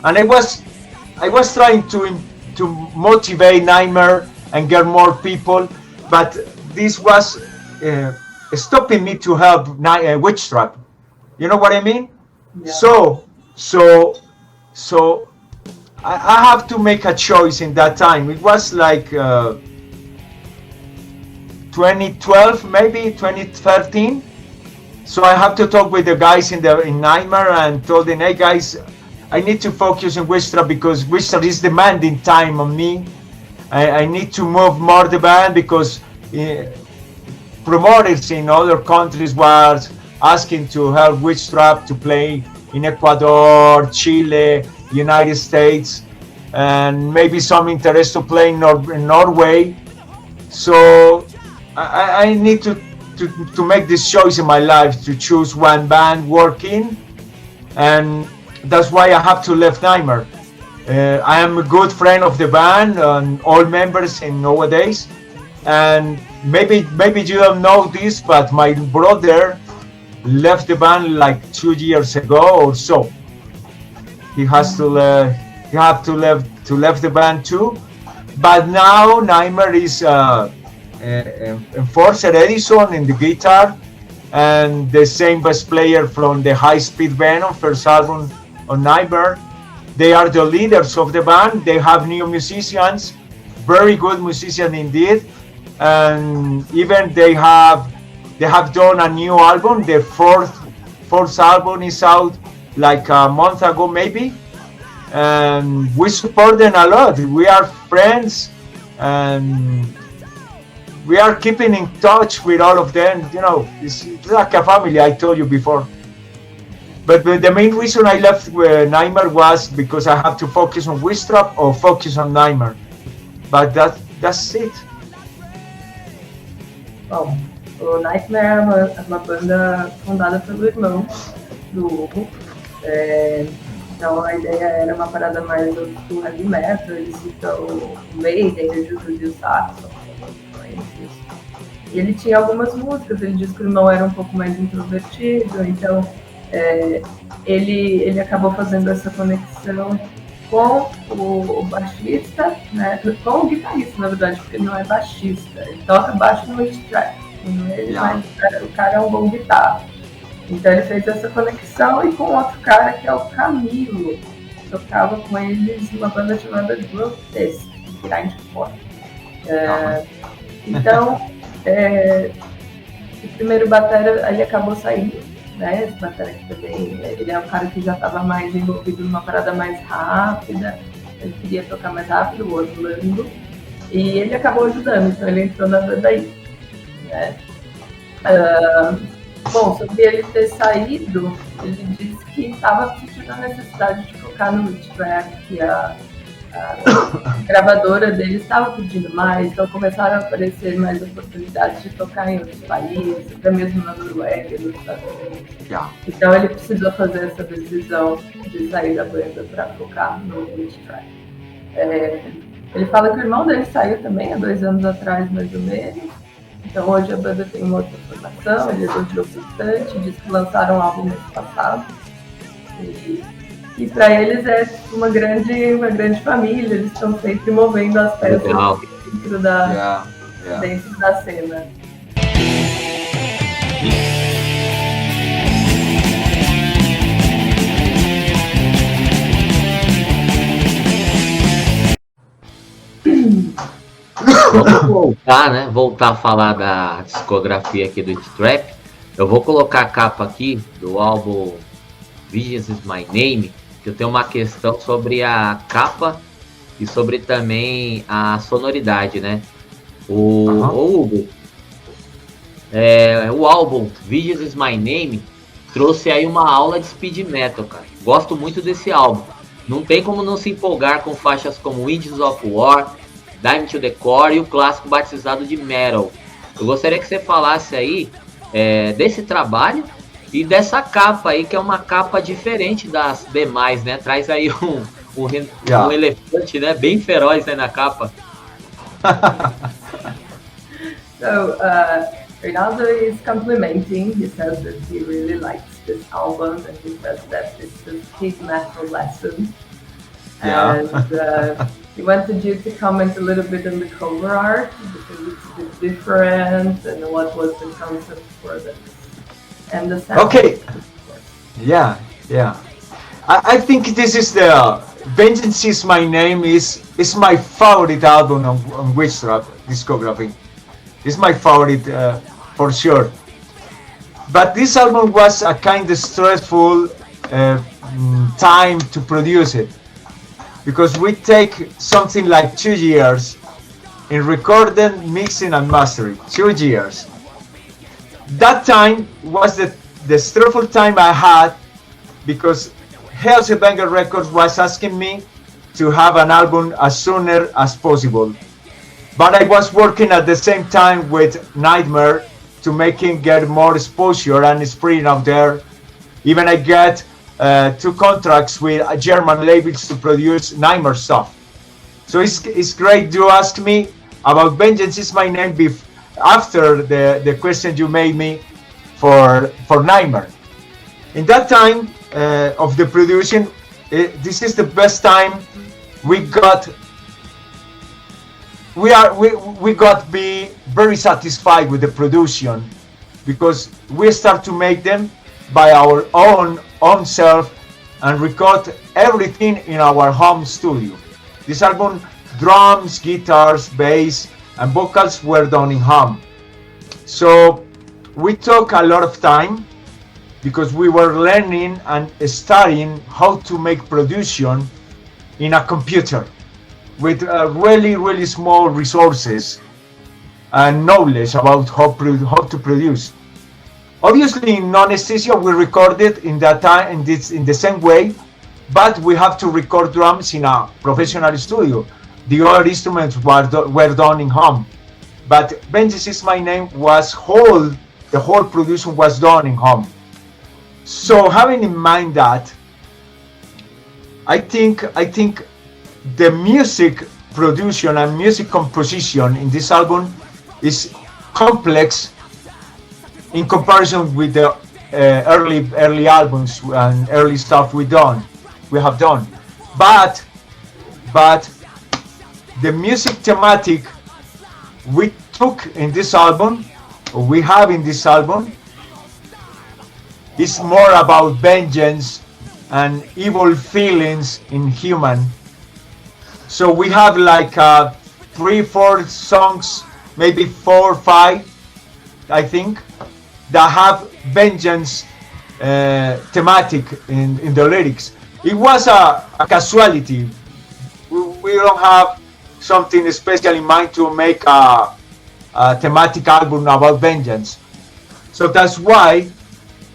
and I was trying to motivate Nightmare and get more people, but this was stopping me to help Witchtrap. You know what I mean? Yeah. So I have to make a choice in that time. It was like 2012, maybe 2013. So I have to talk with the guys in Nightmare and told them, hey guys, I need to focus on Witchtrap because Witchtrap is demanding time on me. I need to move more the band because promoters in other countries were asking to help Witchtrap to play in Ecuador, Chile, United States, and maybe some interest to play in Norway. So I need to make this choice in my life to choose one band working, and that's why I have to leave Nightmare. I am a good friend of the band and all members in nowadays, and maybe you don't know this, but my brother left the band like 2 years ago or so. He has to leave the band too, but now Nightmare is Enforcer Edison in the guitar, and the same bass player from the High Speed Venom first album on Nightmare. They are the leaders of the band. They have new musicians, very good musicians indeed, and even they have done a new album. The fourth album is out like a month ago maybe, and we support them a lot. We are friends, and we are keeping in touch with all of them. You know, it's like a family, I told you before. But the main reason I left Nightmare was because I have to focus on Witchtrap or focus on Nightmare. But that's it. Bom, o Nightmare é uma banda fundada pelo irmão do Hugo. Então a ideia era uma parada mais old school heavy metal. Eles citam o Maiden, o Judas e o Saxon. E ele tinha algumas músicas. Ele disse que o irmão era um pouco mais introvertido, então ele acabou fazendo essa conexão com o baixista, né? Com o guitarrista, na verdade, porque ele não é baixista. Ele toca baixo no Witchtrap, mas o cara é um bom guitarra. Então ele fez essa conexão, e com outro cara que é o Camilo, que tocava com eles numa banda chamada Grotesque, Grindcore. Então o primeiro batera aí acabou saindo, né? Esse batera aqui também, ele é um cara que já estava mais envolvido numa parada mais rápida, ele queria tocar mais rápido, o Orlando, e ele acabou ajudando, então ele entrou na banda aí, né? Bom, sobre ele ter saído, ele disse que estava sentindo a necessidade de focar no Witchtrap, que a gravadora dele estava pedindo mais, então começaram a aparecer mais oportunidades de tocar em outros países, até mesmo na Noruega, nos Estados Unidos. Então ele precisou fazer essa decisão de sair da banda para focar no Witchtrap. Ele fala que o irmão dele saiu também há 2 anos atrás, mais ou menos. Então hoje a banda tem uma outra formação, ele elogiou bastante, diz que lançaram um álbum mês passado. E para eles é uma grande família, eles estão sempre movendo as peças dentro da cena. Vamos voltar a falar da discografia aqui do Witchtrap. Eu vou colocar a capa aqui do álbum Visions is My Name, que eu tenho uma questão sobre a capa e sobre também a sonoridade, né? O Hugo, o álbum Visions is My Name trouxe aí uma aula de speed metal, cara. Gosto muito desse álbum. Não tem como não se empolgar com faixas como Winds of War, Dive to the Core e o clássico batizado de Metal. Eu gostaria que você falasse aí desse trabalho E dessa capa aí, que é uma capa diferente das demais, né? Traz aí um elefante, né? Bem feroz, né, na capa. So, Reinaldo is complimenting. He says that he really likes this album and he says that it's a speed metal lesson. Yeah. And he wanted you to comment a little bit on the cover art because it's a bit different and what was the concept for this. And the sound. Okay. Yeah. I think this is the Vengeance is My Name is my favorite album on Witchtrap discography. It's my favorite for sure. But this album was a kind of stressful time to produce it because we take something like 2 years in recording, mixing and mastering. 2 years. That time was the stressful time I had because Banger Records was asking me to have an album as sooner as possible. But I was working at the same time with Nightmare to make him get more exposure and spreading out there. Even I get 2 contracts with German labels to produce Nightmare stuff. So it's great to ask me about Vengeance is My Name after the question you made me for Nightmare. In that time of the production, this is the best time we got be very satisfied with the production because we start to make them by our own self and record everything in our home studio. This album, drums, guitars, bass and vocals were done in home. So we took a lot of time because we were learning and studying how to make production in a computer with really small resources and knowledge about how to produce. Obviously in non-anesthesia we recorded in that time in the same way, but we have to record drums in a professional studio. The other instruments were done in home, but Vengeance is My Name the whole production was done in home. So having in mind that, I think the music production and music composition in this album is complex in comparison with the early albums and early stuff we have done. But the music thematic we took in this album, or we have in this album, is more about vengeance and evil feelings in human. So we have like 3-4 songs, maybe 4 or 5, I think, that have vengeance thematic in the lyrics. It was a casualty. We don't have something special in mind to make a thematic album about vengeance. So that's why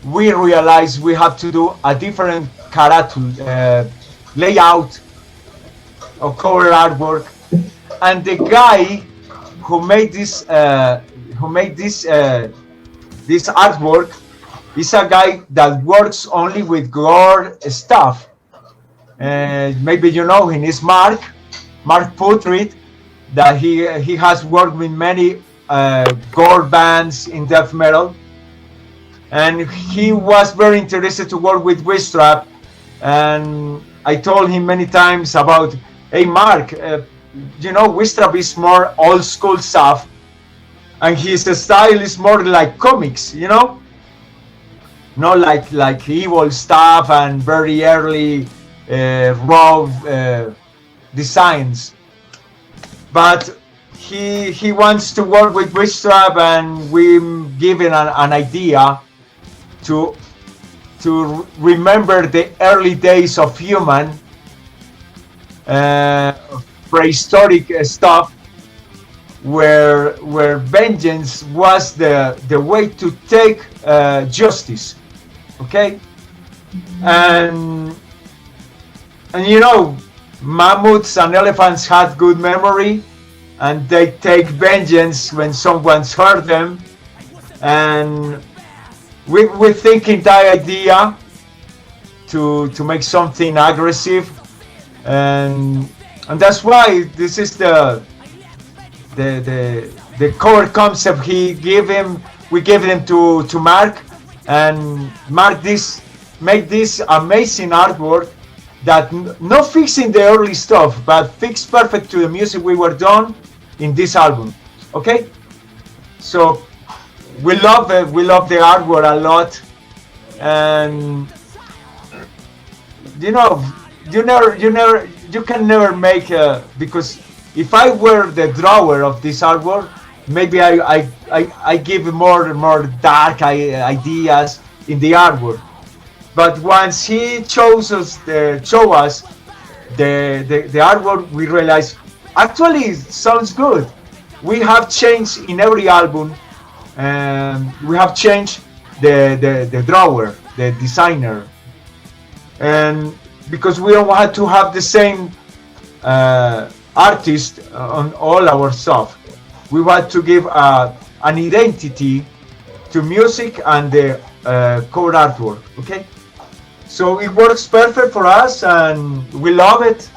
we realized we have to do a different layout of cover artwork, and the guy who made this artwork is a guy that works only with gore stuff. Maybe you know him. Is Mark Putrid, that he has worked with many gore bands in death metal. And he was very interested to work with Witchtrap, and I told him many times about, hey Mark, Witchtrap is more old school stuff, and his style is more like comics, not like evil stuff and very early raw designs. But he wants to work with Witchtrap, and we give him an idea to remember the early days of human prehistoric stuff, where vengeance was the way to take justice, okay? And mammoths and elephants had good memory, and they take vengeance when someone's hurt them. And we're thinking that idea to make something aggressive, and that's why this is the core concept we gave him to Mark, and Mark make this amazing artwork that not fixing the early stuff, but fixed perfect to the music we were done in this album. Okay, so we love the artwork a lot, and you can never make because if I were the drawer of this artwork, maybe I give more dark ideas in the artwork. But once he show us the artwork, we realize actually it sounds good. We have changed in every album, and we have changed the drawer, the designer, and because we don't want to have the same artist on all our stuff, we want to give an identity to music and the cover artwork. Okay, so it works perfect for us, and we love it.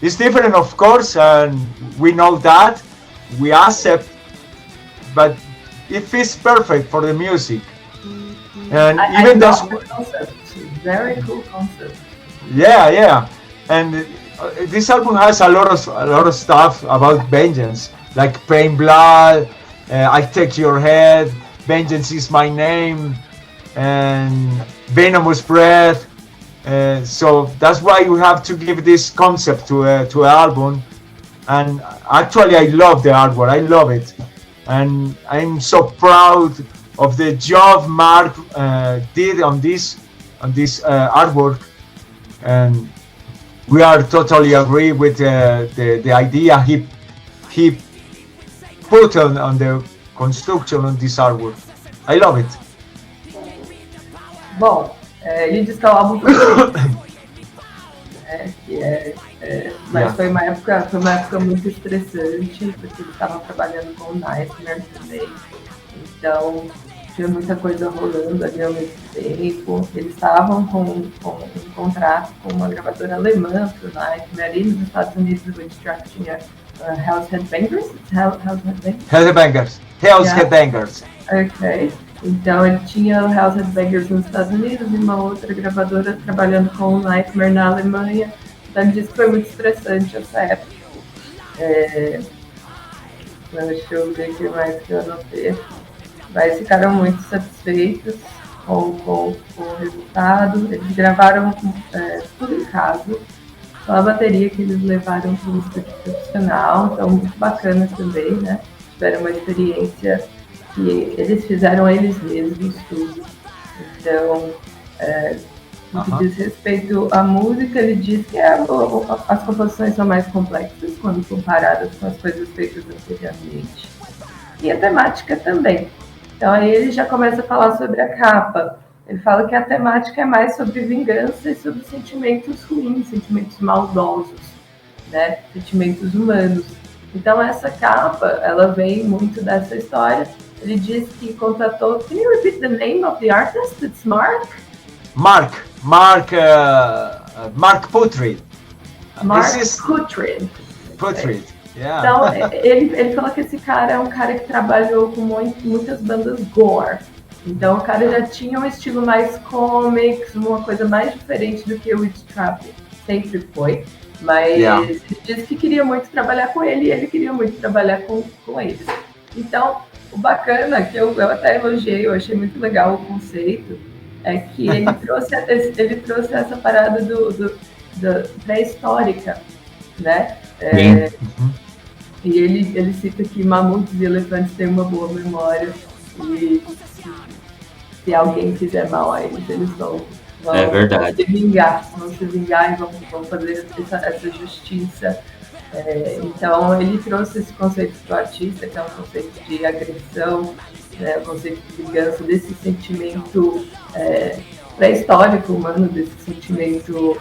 It's different, of course, and we know that. We accept, but it fits perfect for the music. And even that's concept. Very cool concept. Yeah, and this album has a lot of stuff about vengeance, like Pain Blood, I Take Your Head, Vengeance Is My Name, and Venomous Breath. So that's why we have to give this concept to an album. And actually, I love the artwork. I love it, and I'm so proud of the job Mark did on this artwork. And we are totally agree with the idea he put on the construction on this artwork. I love it. Bom, ele diz que é o álbum mas foi uma época muito estressante, porque ele estava trabalhando com o Nightmare também, então tinha muita coisa rolando ali ao mesmo tempo. Eles estavam com um contrato com uma gravadora alemã para o Nightmare, ali nos Estados Unidos o Witchtrap tinha Hell's Headbangers. Headbangers. Ok. Então ele tinha o Hell's Headbangers nos Estados Unidos e uma outra gravadora trabalhando com o Nightmare na Alemanha. Então ele disse que foi muito estressante essa época. Deixa eu ver o que mais que eu anotei. Mas ficaram muito satisfeitos com o resultado. Eles gravaram tudo em casa. Só a bateria que eles levaram para o estúdio profissional. Então muito bacana também, né? Tiveram uma experiência que eles fizeram eles mesmos tudo. Então, no que diz respeito à música, ele diz que as composições são mais complexas quando comparadas com as coisas feitas anteriormente. E a temática também. Então aí ele já começa a falar sobre a capa. Ele fala que a temática é mais sobre vingança e sobre sentimentos ruins, sentimentos maldosos, né? Sentimentos humanos. Então essa capa, ela vem muito dessa história. Ele diz que contatou... Can you repeat the name of the artist? It's Mark? Mark Putrid. Putrid, yeah. Então, ele falou que esse cara é um cara que trabalhou com muitas bandas gore. Então, o cara já tinha um estilo mais comics, uma coisa mais diferente do que o Witchtrap sempre foi. Mas ele disse que queria muito trabalhar com ele e ele queria muito trabalhar com eles. Então, o bacana, que eu até elogiei, eu achei muito legal o conceito, é que ele trouxe essa parada do pré-histórica, né? E ele cita que mamutos e elefantes têm uma boa memória e se alguém fizer mal a eles vão se vingar, e vão fazer essa justiça. Então ele trouxe esse conceito para o artista, que é um conceito de agressão, né, um conceito de vingança, desse sentimento pré-histórico humano, desse sentimento,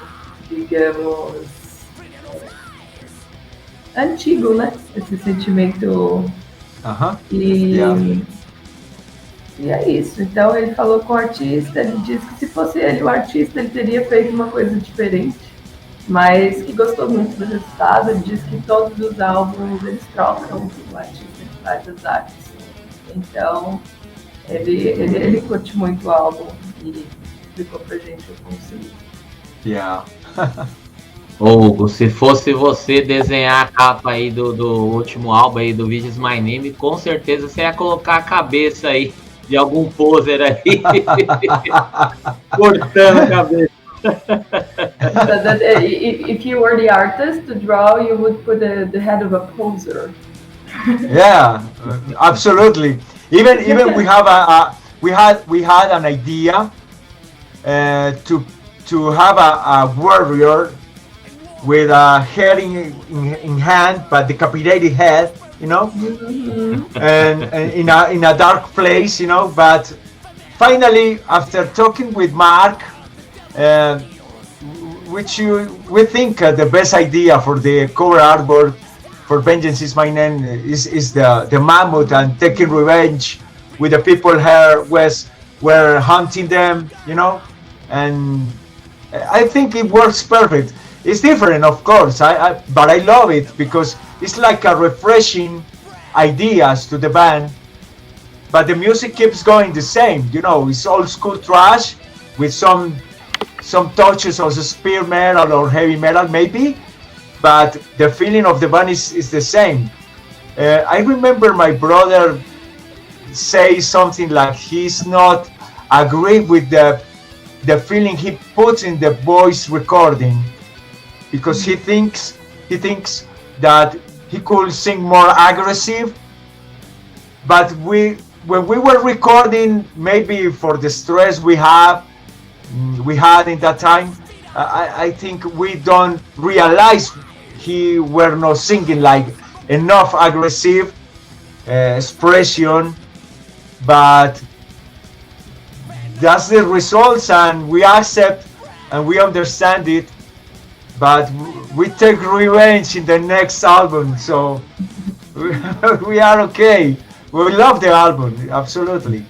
digamos, antigo, né? Esse sentimento. E é isso. Então ele falou com o artista, ele disse que se fosse ele o artista, ele teria feito uma coisa diferente, mas que gostou muito do resultado. Ele disse que todos os álbuns eles trocam o artista que faz as artes. Então ele curte muito o álbum e explicou pra gente o conceito. Yeah. Hugo, se fosse você desenhar a capa aí do último álbum aí do Visions My Name, com certeza você ia colocar a cabeça aí de algum poser aí, cortando a cabeça. If you were the artist to draw, you would put the head of a poser. Yeah, absolutely. Even we have we had an idea to have a warrior with a head in hand, but decapitated head, you know, and in a dark place, you know. But finally, after talking with Mark, we think the best idea for the cover artwork for Vengeance Is My Name is the mammoth and taking revenge with the people here were hunting them, you know, and I think it works perfect. It's different, of course, but I love it because it's like a refreshing ideas to the band, but the music keeps going the same, you know. It's old school thrash with some touches of speed metal or heavy metal maybe, but the feeling of the band is the same. I remember my brother say something like he's not agree with the feeling he puts in the voice recording, because he thinks that he could sing more aggressive, but when we were recording, maybe for the stress we had in that time, I think we don't realize he were not singing like enough aggressive expression, but that's the results, and we accept and we understand it, but we take revenge in the next album, so we are okay. We love the album, absolutely.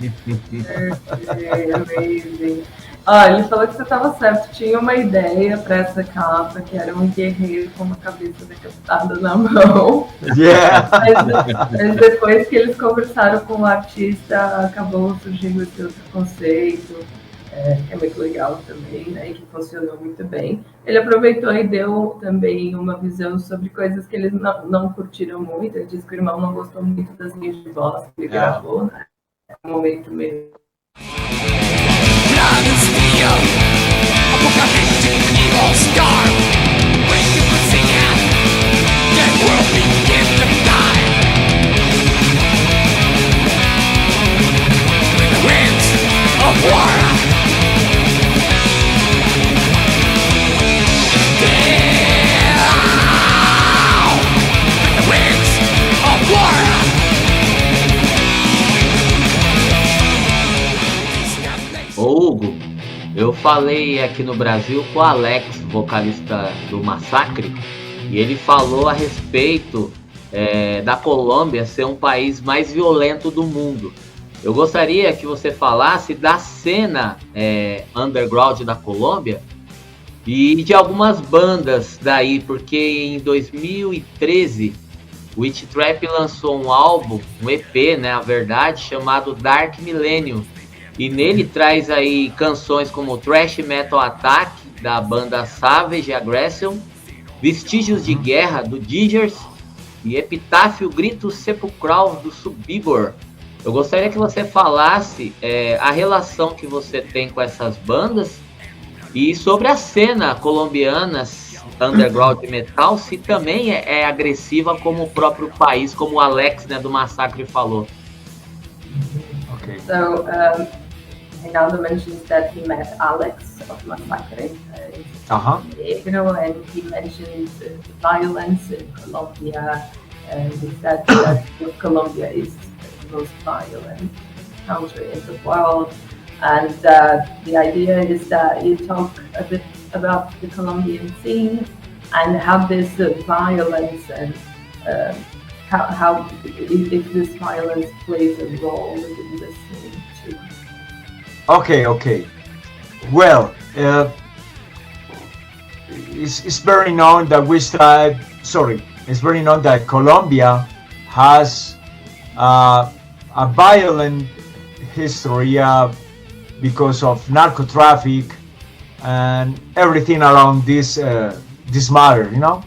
Amazing. Ele falou que você estava certo, tinha uma ideia para essa capa, que era um guerreiro com uma cabeça decapitada na mão. Yeah. Mas depois que eles conversaram com o artista, acabou surgindo esse outro conceito, que é muito legal também, né, e que funcionou muito bem. Ele aproveitou e deu também uma visão sobre coisas que eles não curtiram muito. Ele disse que o irmão não gostou muito das linhas de voz que ele gravou, né? É um momento meio... Blood and steel, apocalyptic evil star. When you can see it, the world begins to die. With the winds of war. With the winds of war. Hugo, eu falei aqui no Brasil com o Alex, vocalista do Massacre, e ele falou a respeito da Colômbia ser um país mais violento do mundo. Eu gostaria que você falasse da cena underground da Colômbia e de algumas bandas daí, porque em 2013 o Witchtrap lançou um álbum, um EP, né, a verdade, chamado Dark Millennium. E nele traz aí canções como Thrash Metal Attack, da banda Savage Aggression, Vestígios de Guerra, do Diggers, e Epitáfio Grito Sepulcral, do Subibor. Eu gostaria que você falasse a relação que você tem com essas bandas e sobre a cena colombiana underground metal, se também é agressiva como o próprio país, como o Alex, né, do Massacre falou. Okay. So, Reinaldo mentions that he met Alex of Massacre in Negro, and he mentioned the violence in Colombia, and he said that Colombia is the most violent country in the world. And the idea is that you talk a bit about the Colombian scene and how this violence and how if this violence plays a role in listening Okay. Well, it's very known that it's very known that Colombia has a violent history because of narco traffic and everything around this matter, you know.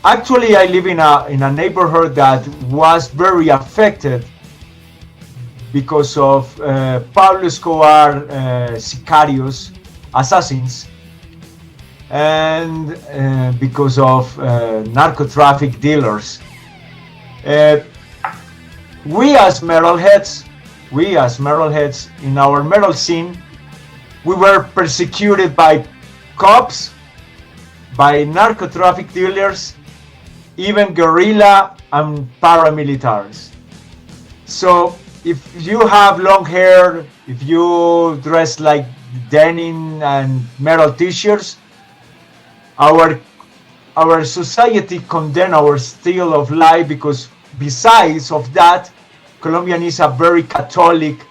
Actually, I live in a neighborhood that was very affected because of Pablo Escobar sicarios, assassins, and because of narco traffic dealers. We as metalheads in our metal scene, we were persecuted by cops, by narco traffic dealers, even guerrilla and paramilitaries. So if you have long hair, if you dress like denim and metal t-shirts, our society condemn our style of life, because besides of that, Colombian is a very Catholic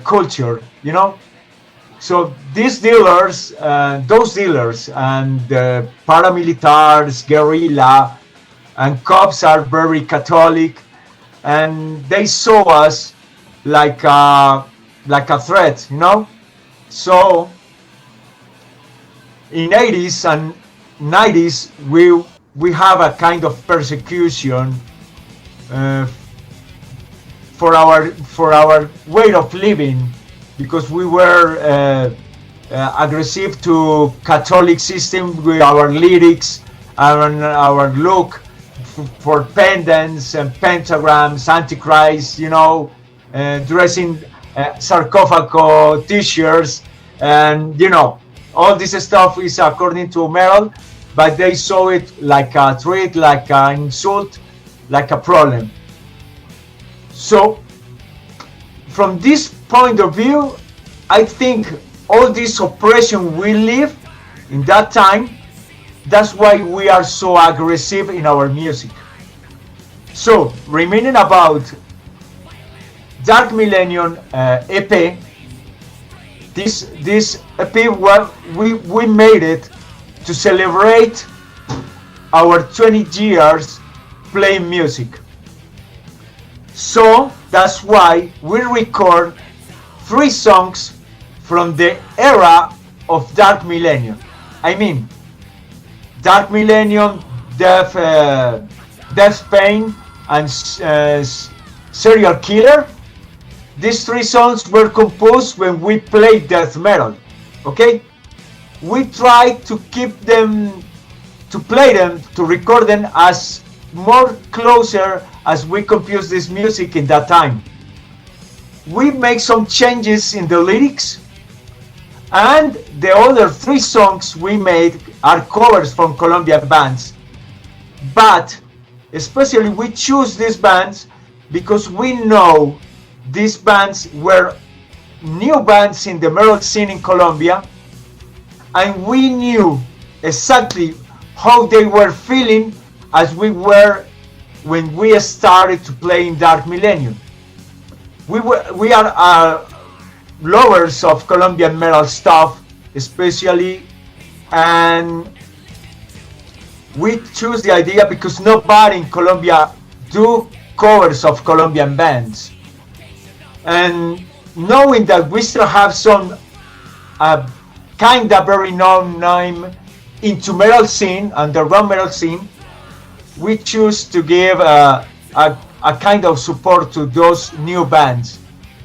culture, you know. So those dealers and paramilitaries, guerrilla, and cops are very Catholic, and they saw us like a threat, you know. So in 80s and 90s, we have a kind of persecution for our way of living, because we were aggressive to Catholic system with our lyrics and our look for pendants and pentagrams, antichrist, you know, dressing sarcophago t-shirts, and you know, all this stuff is according to metal, but they saw it like a threat, like an insult, like a problem. So from this point of view, I think all this oppression we live in that time, that's why we are so aggressive in our music. So remaining about Dark Millennium EP, this EP, well, we made it to celebrate our 20 years playing music. So that's why we record 3 songs from the era of Dark Millennium. I mean, Dark Millennium, Death Pain, and Serial Killer. These 3 songs were composed when we played death metal. Okay, we tried to keep them, to play them, to record them as more closer as we composed this music in that time. We make some changes in the lyrics, and the other 3 songs we made are covers from Colombian bands. But especially we choose these bands because we know these bands were new bands in the metal scene in Colombia, and we knew exactly how they were feeling as we were when we started to play in Dark Millennium. We are lovers of Colombian metal stuff, especially, and we choose the idea because nobody in Colombia do covers of Colombian bands. And knowing that we still have some kind of very known name into metal scene, underground metal scene, we choose to give a kind of support to those new bands.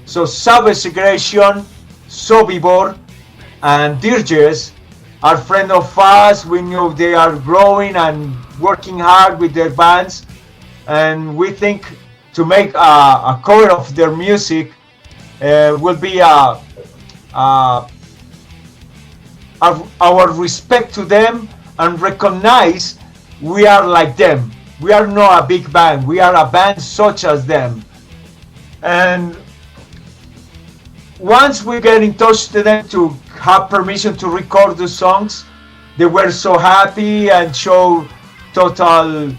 So Savage Aggression, Sobibor, and Dirges are friends of us. We know they are growing and working hard with their bands, and we think to make a cover of their music will be our respect to them, and recognize we are like them. We are not a big band, we are a band such as them. And once we get in touch to them to have permission to record the songs, they were so happy and show total,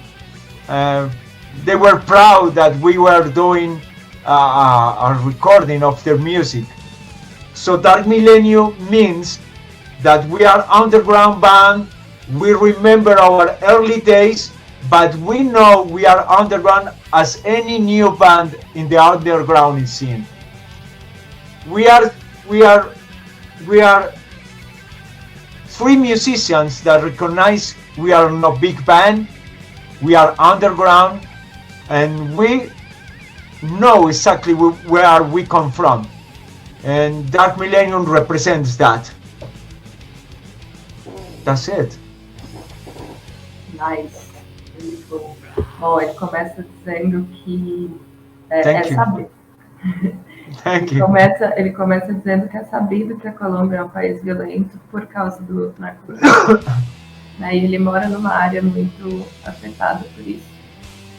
they were proud that we were doing a recording of their music. So Dark Millennium means that we are underground band. We remember our early days, but we know we are underground as any new band in the underground scene. We are three musicians that recognize we are not big band, we are underground, and we know exactly where we come from. And Dark Millennium represents that. That's it. Nice. Muito bom. Bom, ele começa dizendo que Thank you. saber. Thank you. Ele começa dizendo que é sabido que a Colômbia é um país violento por causa do narcotráfico. Né? E ele mora numa área muito afetada por isso.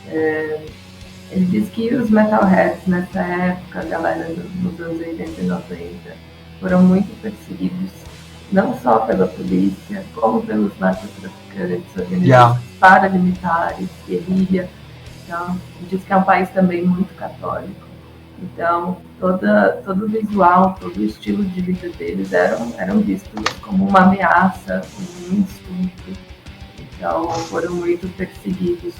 Ele diz que os metalheads nessa época, a galera nos anos 80 e 90, foram muito perseguidos, não só pela polícia, como pelos narcotraficantes, organizações paramilitares, guerrilha. Então, ele diz que é um país também muito católico. Então, todo o visual, todo o estilo de vida deles eram vistos como uma ameaça, como um insulto. Então, foram muito perseguidos.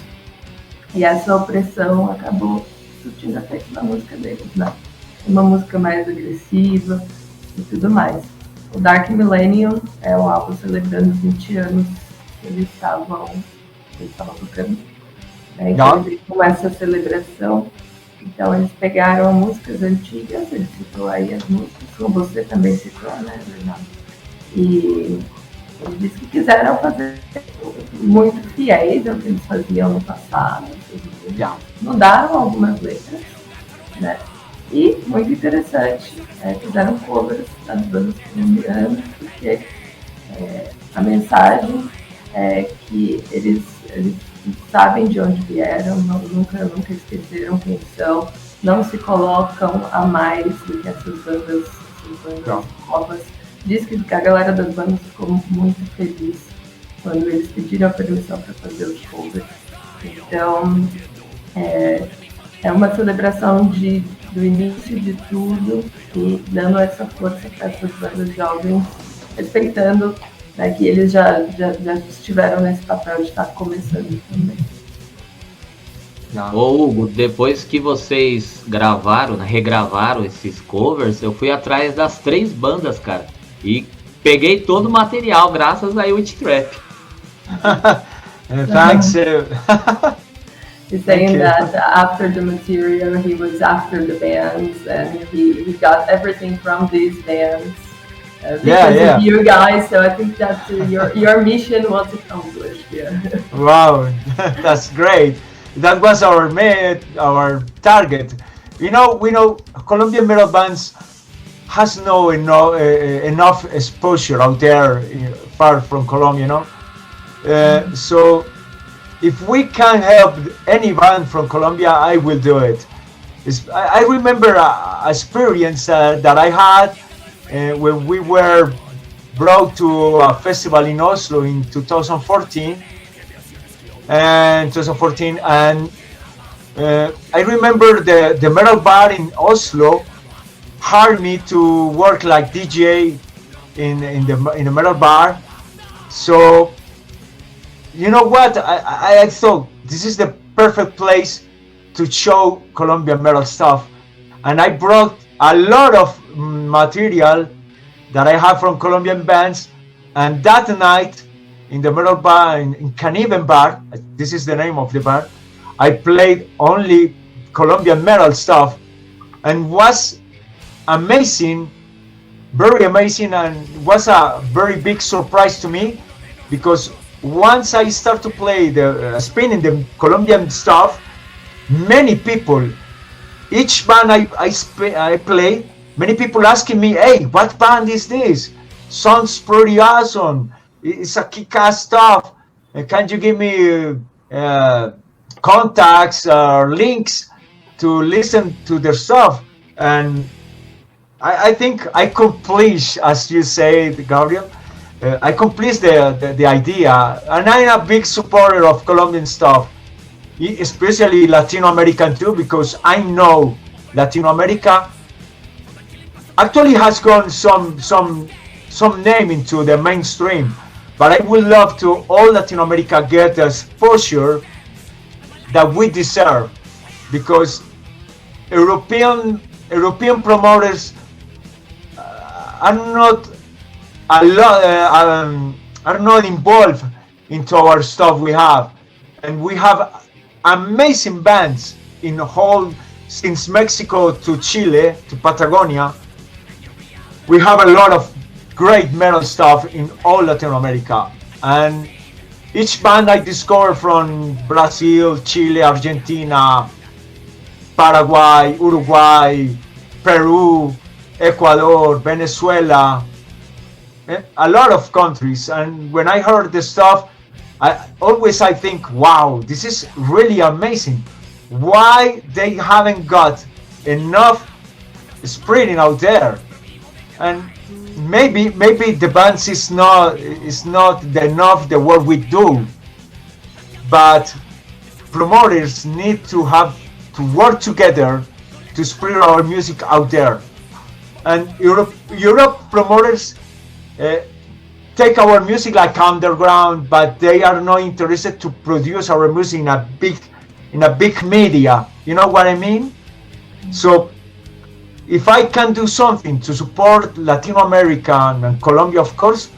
E essa opressão acabou surtindo efeito na música deles, né? Uma música mais agressiva e tudo mais. O Dark Millennium é um álbum celebrando os 20 anos que eles estavam tocando. Né? Então, com essa celebração, então eles pegaram músicas antigas, ele citou aí as músicas, como você também citou, né, Bernardo? E eles disse que quiseram fazer muito fiéis ao que eles faziam no passado. Mudaram algumas letras, né? E, muito interessante, fizeram covers das bandas colombianas, porque a mensagem é que eles sabem de onde vieram, nunca esqueceram quem são, não se colocam a mais do que essas bandas novas. Diz que a galera das bandas ficou muito feliz quando eles pediram a permissão para fazer os covers. Então, é uma celebração do início de tudo e dando essa força para essas bandas jovens, respeitando, né, que eles já estiveram nesse papel de estar começando também. Ô Hugo, depois que vocês regravaram esses covers, eu fui atrás das 3 bandas, cara, e peguei todo o material graças a Witchtrap. Thanks. He's saying that after the material, he was after the bands, and he got everything from these bands because of you guys. So I think that your mission was accomplished. Yeah. Wow, that's great. That was our target. We know Colombian metal bands has enough exposure out there, far from Colombia, so if we can help any band from Colombia, I will do it. I remember an experience that I had when we were brought to a festival in Oslo in 2014. And I remember the metal bar in Oslo hired me to work like DJ in the metal bar. So you know what? I thought this is the perfect place to show Colombian metal stuff, and I brought a lot of material that I have from Colombian bands. And that night, in the metal bar, in Caniven Bar, this is the name of the bar, I played only Colombian metal stuff, and was amazing, very amazing, and was a very big surprise to me, because once I start to play spinning the Colombian stuff, many people, each band I play, many people asking me, hey, what band is this? Sounds pretty awesome. It's a kick-ass stuff. Can you give me contacts or links to listen to their stuff? And I think I accomplish, as you say, Gabriel, I complete the idea, and I'm a big supporter of Colombian stuff, especially Latino American too, because I know Latin America actually has gone some name into the mainstream, but I would love to all Latin America get the exposure that we deserve, because European promoters are not are not involved into our stuff we have, and we have amazing bands in whole, since Mexico to Chile to Patagonia. We have a lot of great metal stuff in all Latin America, and each band I discovered from Brazil, Chile, Argentina, Paraguay, Uruguay, Peru, Ecuador, Venezuela, a lot of countries. And when I heard the stuff, I think, wow, this is really amazing. Why they haven't got enough spreading out there? And maybe the bands is not enough the work we do, but promoters need to have to work together to spread our music out there. And Europe promoters take our music like underground, but they are not interested to produce our music in a big media. You know what I mean? So if I can do something to support Latin America and Colombia, of course,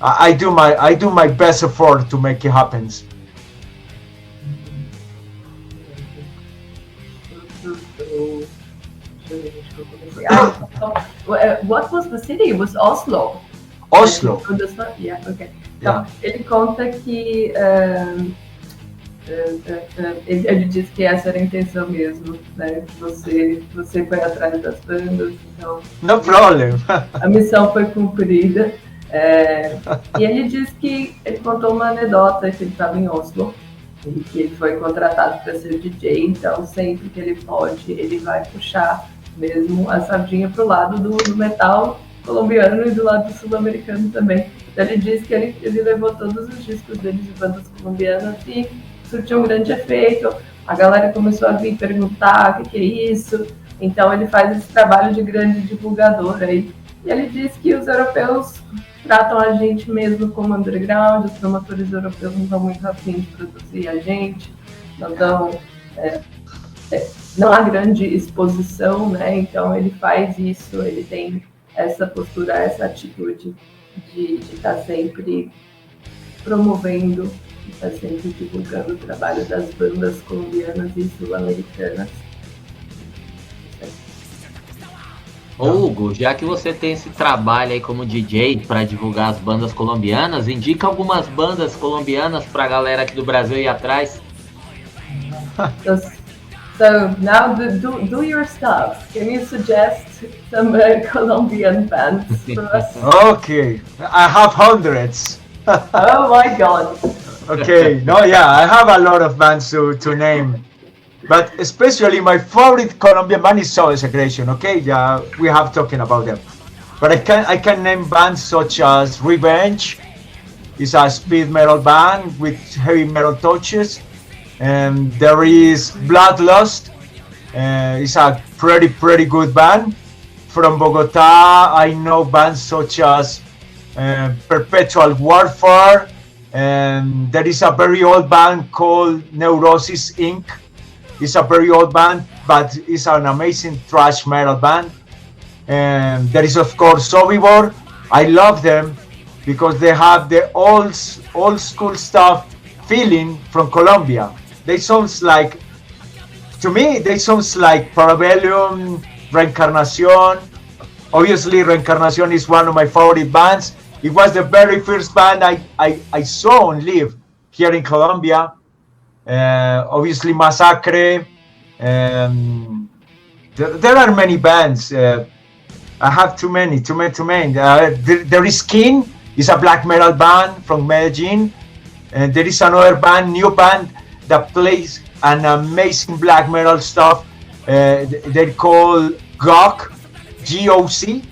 I do my best effort to make it happen. What was the city? It was Oslo. Oslo. Yeah, okay. Yeah. Então, ele conta que ele diz que essa era a intenção mesmo, né? Você foi atrás das bandas, então... No problem. A missão foi cumprida. E ele diz que ele contou uma anedota que ele estava em Oslo e que ele foi contratado para ser DJ, então sempre que ele pode, ele vai puxar mesmo a sardinha para o lado do metal colombiano e do lado sul-americano também. Então ele diz que ele levou todos os discos deles de bandas colombianas e surtiu um grande efeito. A galera começou a vir perguntar o que é isso. Então ele faz esse trabalho de grande divulgador aí. E ele diz que os europeus tratam a gente mesmo como underground, os promotores europeus não estão muito afim de produzir a gente, não há grande exposição, né? Então ele faz isso, ele tem essa postura, essa atitude de estar sempre promovendo, de estar sempre divulgando o trabalho das bandas colombianas e sul-americanas. Hugo, já que você tem esse trabalho aí como DJ para divulgar as bandas colombianas, indica algumas bandas colombianas para a galera aqui do Brasil ir atrás. So now do your stuff. Can you suggest some Colombian bands for us? Okay, I have hundreds. Oh my God. Okay, no, yeah, I have a lot of bands to name. But especially my favorite Colombian band is Soul Segregation, okay? Yeah, we have talking about them. But I can name bands such as Revenge. It's a speed metal band with heavy metal touches. And there is Bloodlust. It's a pretty good band. From Bogota, I know bands such as Perpetual Warfare. And there is a very old band called Neurosis Inc. It's a very old band, but it's an amazing thrash metal band. And there is, of course, Sobibor. I love them because they have the old school stuff feeling from Colombia. They sounds like, to me, they sounds like Parabellum, Reencarnación. Obviously, Reencarnación is one of my favorite bands. It was the very first band I saw on live here in Colombia. Obviously Massacre. There are many bands. I have too many. There is Skin. It's a black metal band from Medellin. And there is another band, new band, that plays an amazing black metal stuff. They're called GOC, G-O-C.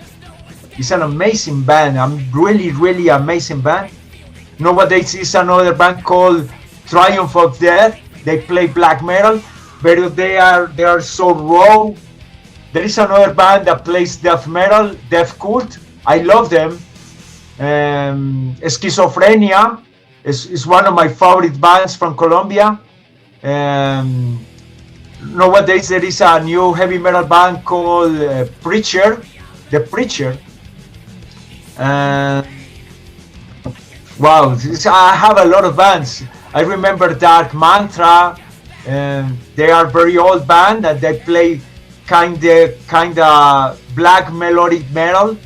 It's an amazing band. Really amazing band. Nowadays is another band called Triumph of Death. They play black metal, but they are so raw There is another band that plays death metal, Death Cult. I love them. Schizophrenia is one of my favorite bands from Colombia. Nowadays there is a new heavy metal band called Preacher, The Preacher. Wow, I have a lot of bands. I remember Dark Mantra. They are very old band and they play kinda black melodic metal.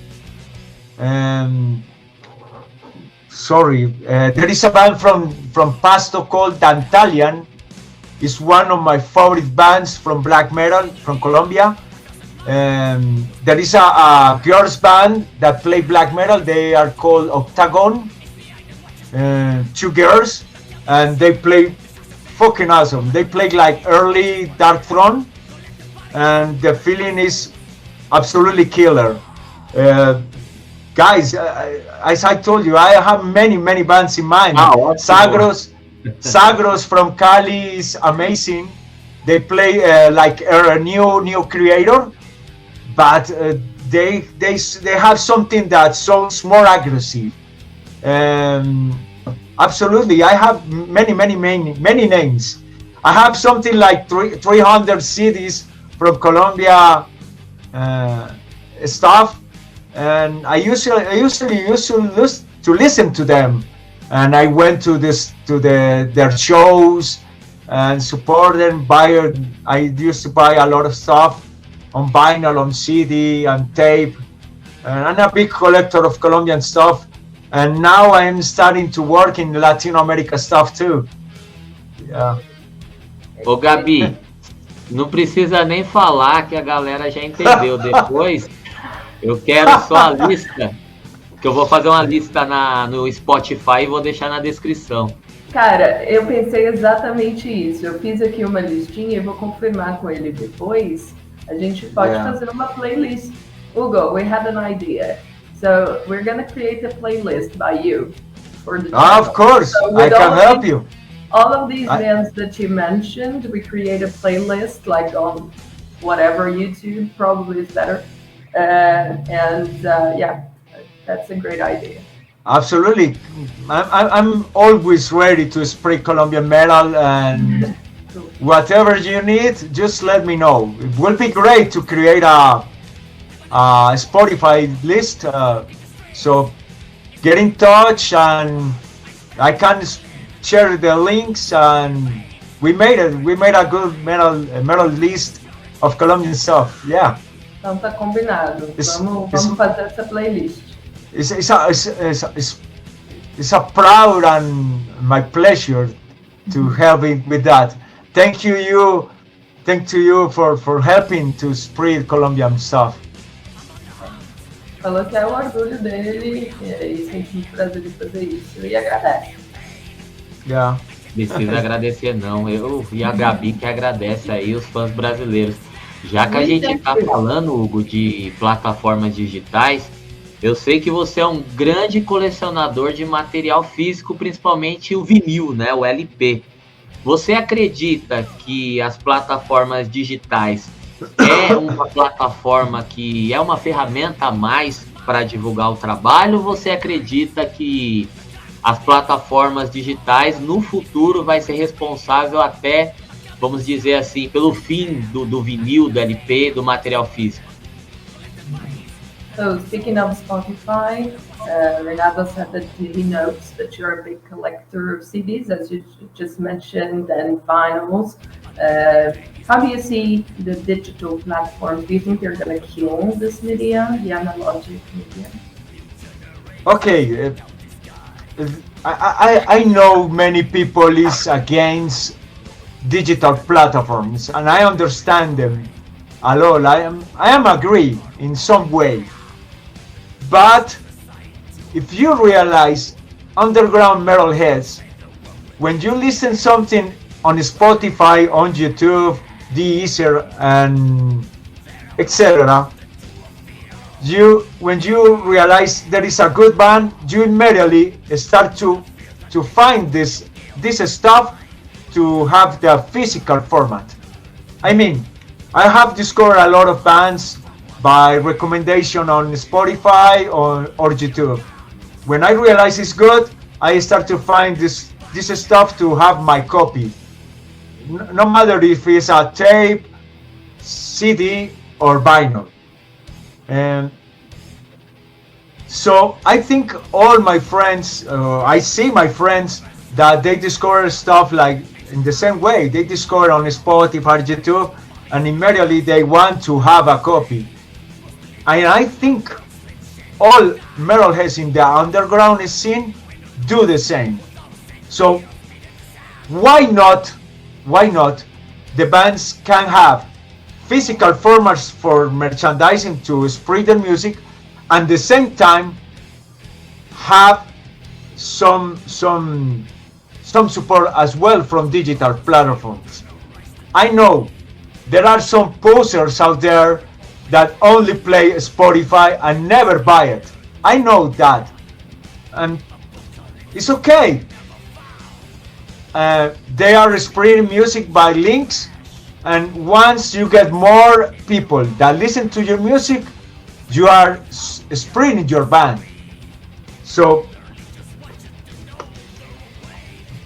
There is a band from Pasto called Dantalian. It's one of my favorite bands from black metal from Colombia. There is a girls band that play black metal. They are called Octagon. 2 girls, and they play fucking awesome. They play like early Dark Throne, and the feeling is absolutely killer. Guys, as I told you, I have many bands in mind. Wow, Sagros from Cali is amazing. They play like a new creator, but they have something that sounds more aggressive. Absolutely, I have many names. I have something like 300 CDs from Colombia stuff, and I usually used to listen to them. And I went to their shows and support them. I used to buy a lot of stuff on vinyl, on CD, and tape. And I'm a big collector of Colombian stuff. And now I'm starting to work in Latin America stuff too. Yeah. Ô Gabi, não precisa nem falar que a galera já entendeu. Depois eu quero só a lista, que eu vou fazer uma lista no Spotify e vou deixar na descrição. Cara, eu pensei exatamente isso. Eu fiz aqui uma listinha e vou confirmar com ele depois. A gente pode fazer uma playlist. Hugo, we had an idea. So we're gonna create a playlist by you for the channel. Of course, so I can help you. All of these bands that you mentioned, we create a playlist like on whatever YouTube probably is better. Yeah, that's a great idea. Absolutely, I'm always ready to spread Colombian metal, and whatever you need, just let me know. It will be great to create a Spotify list, so get in touch and I can share the links, and we made a good metal list of Colombian stuff. Yeah. Então tá combinado. Vamos fazer essa playlist. It's a proud and my pleasure to help with that. Thank you for helping to spread Colombian stuff. Falou que é o orgulho dele e sente muito prazer de fazer isso. E agradece. Yeah. Precisa agradecer não, eu e a Gabi que agradece aí os fãs brasileiros. Já que a gente tá falando, Hugo, de plataformas digitais, eu sei que você é um grande colecionador de material físico, principalmente o vinil, né, o LP. Você acredita que as plataformas digitais é uma plataforma que é uma ferramenta a mais para divulgar o trabalho? Ou você acredita que as plataformas digitais no futuro vai ser responsável até, vamos dizer assim, pelo fim do vinil, do LP, do material físico? So speaking of Spotify, Renato said that he knows that you're a big collector of CDs, as you just mentioned, and vinyls. How do you see the digital platforms? Do you think they're going to kill this media, the analogic media? Okay, I know many people is against digital platforms, and I understand them a lot. I am agree in some way, but if you realize, underground metalheads, when you listen something on Spotify, on YouTube, Deezer, and etc., when you realize there is a good band, you immediately start to find this stuff to have the physical format. I mean, I have discovered a lot of bands by recommendation on Spotify or YouTube. When I realize it's good, I start to find this stuff to have my copy. No matter if it's a tape, CD, or vinyl. And so I think all my friends, I see my friends that they discover stuff like in the same way. They discover on Spotify, YouTube, and immediately they want to have a copy. And I think all metalheads in the underground scene do the same. So why not the bands can have physical formats for merchandising to spread their music, and at the same time have some support as well from digital platforms. I know there are some posers out there that only play Spotify and never buy it. I know that, and it's okay. They are spreading music by links, and once you get more people that listen to your music, you are spreading your band. So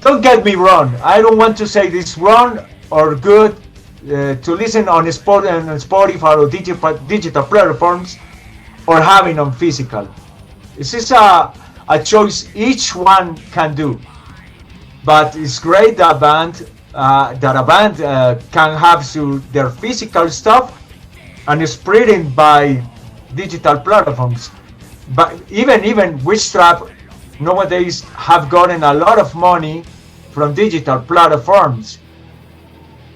don't get me wrong, I don't want to say this wrong or good to listen on Spotify or digital platforms or having on physical. This is a choice each one can do. But it's great that a band can have their physical stuff and spreading by digital platforms. But even Witchtrap nowadays have gotten a lot of money from digital platforms.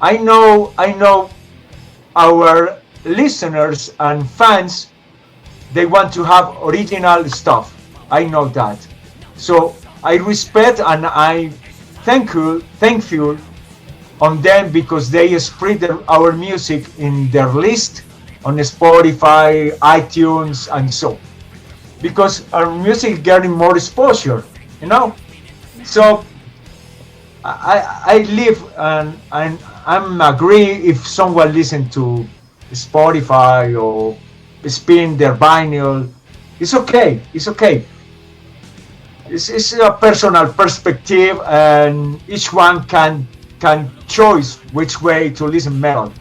I know our listeners and fans, they want to have original stuff. I know that. So I respect and I thankful on them because they spread our music in their list on Spotify, iTunes, and so. Because our music is getting more exposure, you know. So I live and I'm agree if someone listen to Spotify or spin their vinyl, it's okay. It's okay. It's a personal perspective, and each one can choose which way to listen metal.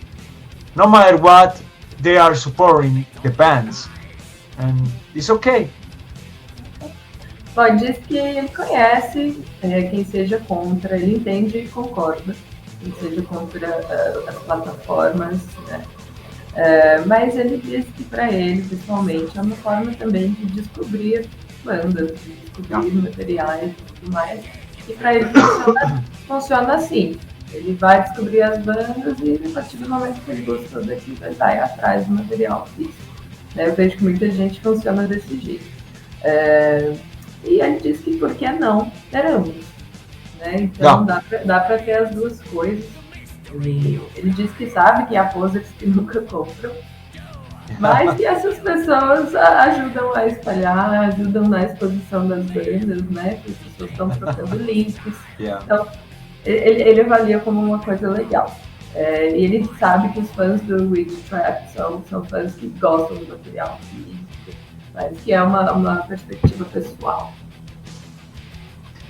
No matter what, they are supporting the bands, and it's okay. Bom, diz que ele conhece quem seja contra, ele entende e concorda, quem seja contra as plataformas, né? Mas ele diz que para ele, pessoalmente, é uma forma também de descobrir bandas, de descobrir materiais e tudo mais. E para ele funciona assim. Ele vai descobrir as bandas e a partir do momento que ele gostou daquilo, ele vai atrás do material físico. Eu vejo que muita gente funciona desse jeito. E ele diz que por que não ter ambos, né? Então dá para ter as duas coisas. Ele diz que sabe que há posers que nunca compram, mas que essas pessoas ajudam a espalhar, ajudam na exposição das bandas, né? Que as pessoas estão trocando links. Então, ele avalia como uma coisa legal. E ele sabe que os fãs do Witchtrap são fãs que gostam do material físico, mas que é uma perspectiva pessoal.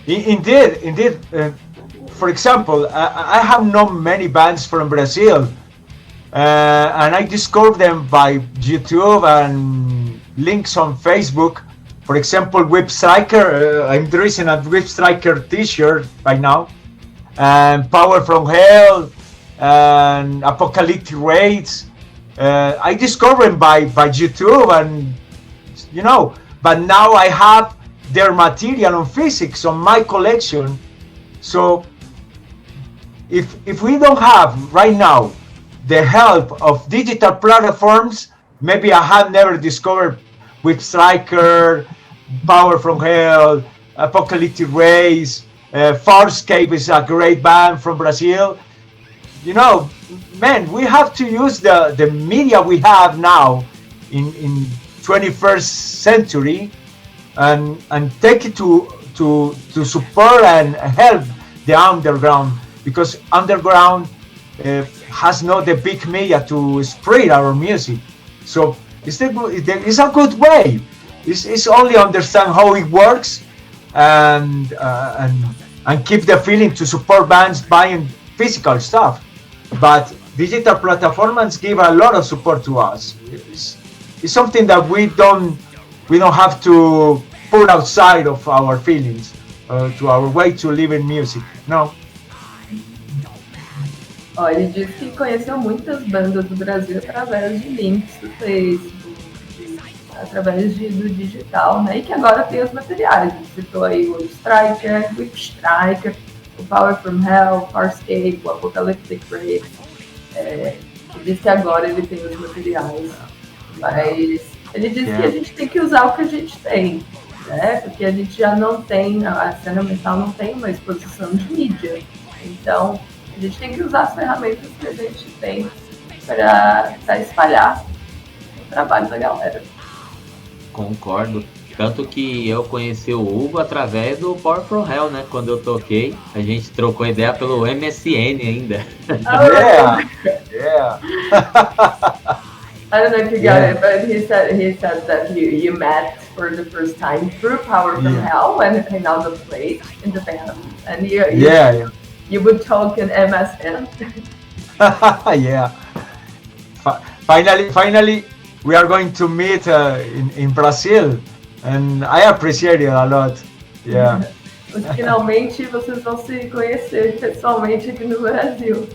Indeed. For example, I have known many bands from Brazil, and I discovered them by YouTube and links on Facebook. For example, Whip Striker, I'm dressing a Whip Striker t-shirt right now, and Power from Hell, and Apocalyptic Raids. I discovered them by YouTube, and you know, but now I have their material on physics on my collection. So if we don't have right now the help of digital platforms, maybe I have never discovered Whip Striker, Power from Hell, Apocalyptic Raids. Farscape is a great band from Brazil. You know, man, we have to use the media we have now in 21st century and take it to support and help the underground, because underground has not the big media to spread our music. So it's a good way. It's only understand how it works and keep the feeling to support bands buying physical stuff. But digital platforms give a lot of support to us. It's something that we don't have to put outside of our feelings, to our way to live in music. No. Ó, ele disse que conheceu muitas bandas do Brasil através de links do Facebook, através do digital, né? E que agora tem os materiais. Ele citou aí o Witchtrap, o Power from Hell, Farscape, o Apocalyptic Rape. Ele disse que agora ele tem os materiais. Mas ele disse que a gente tem que usar o que a gente tem, né? Porque a gente já não tem, a cena metal não tem uma exposição de mídia. Então, a gente tem que usar as ferramentas que a gente tem para espalhar o trabalho da galera. Concordo. Tanto que eu conheci o Hugo através do Power From Hell, né? Quando eu toquei, a gente trocou ideia pelo MSN ainda. Yeah. I don't know if you got it, but he said that you met for the first time through Power From Hell when it came out of play in the band, and you would talk in MSN. Yeah. Finally, we are going to meet in Brazil, and I appreciate it a lot. Yeah. Finalmente vocês vão se conhecer pessoalmente aqui no Brasil.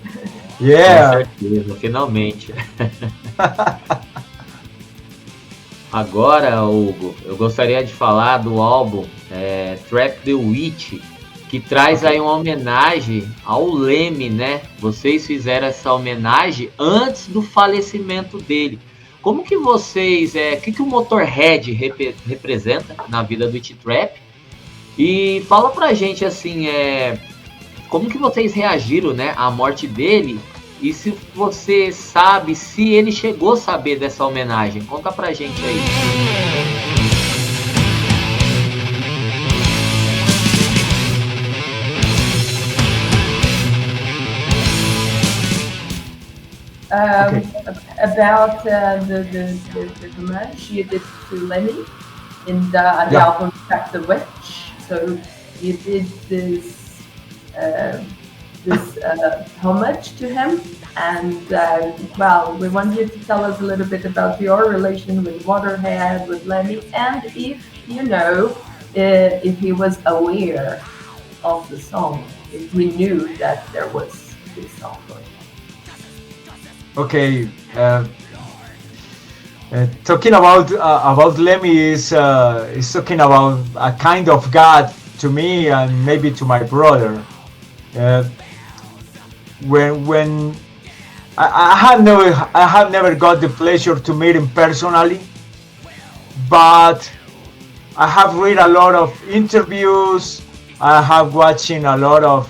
Yeah. Com certeza, finalmente. Agora, Hugo, eu gostaria de falar do álbum Trap the Witch, que traz aí uma homenagem ao Leme, né? Vocês fizeram essa homenagem antes do falecimento dele. Como que vocês, o que o Motorhead representa na vida do Witchtrap? E fala pra gente assim, como que vocês reagiram, né, à morte dele? E se você sabe, se ele chegou a saber dessa homenagem, conta pra gente aí. About the homage you did to Lemmy in the album Track the Witch. So you did this homage to him, and we want you to tell us a little bit about your relation with Motorhead, with Lemmy, and if you know if he was aware of the song, if he knew that there was this song for him. Okay, talking about Lemmy is talking about a kind of God to me and maybe to my brother. When I have never got the pleasure to meet him personally, but I have read a lot of interviews. I have watching a lot of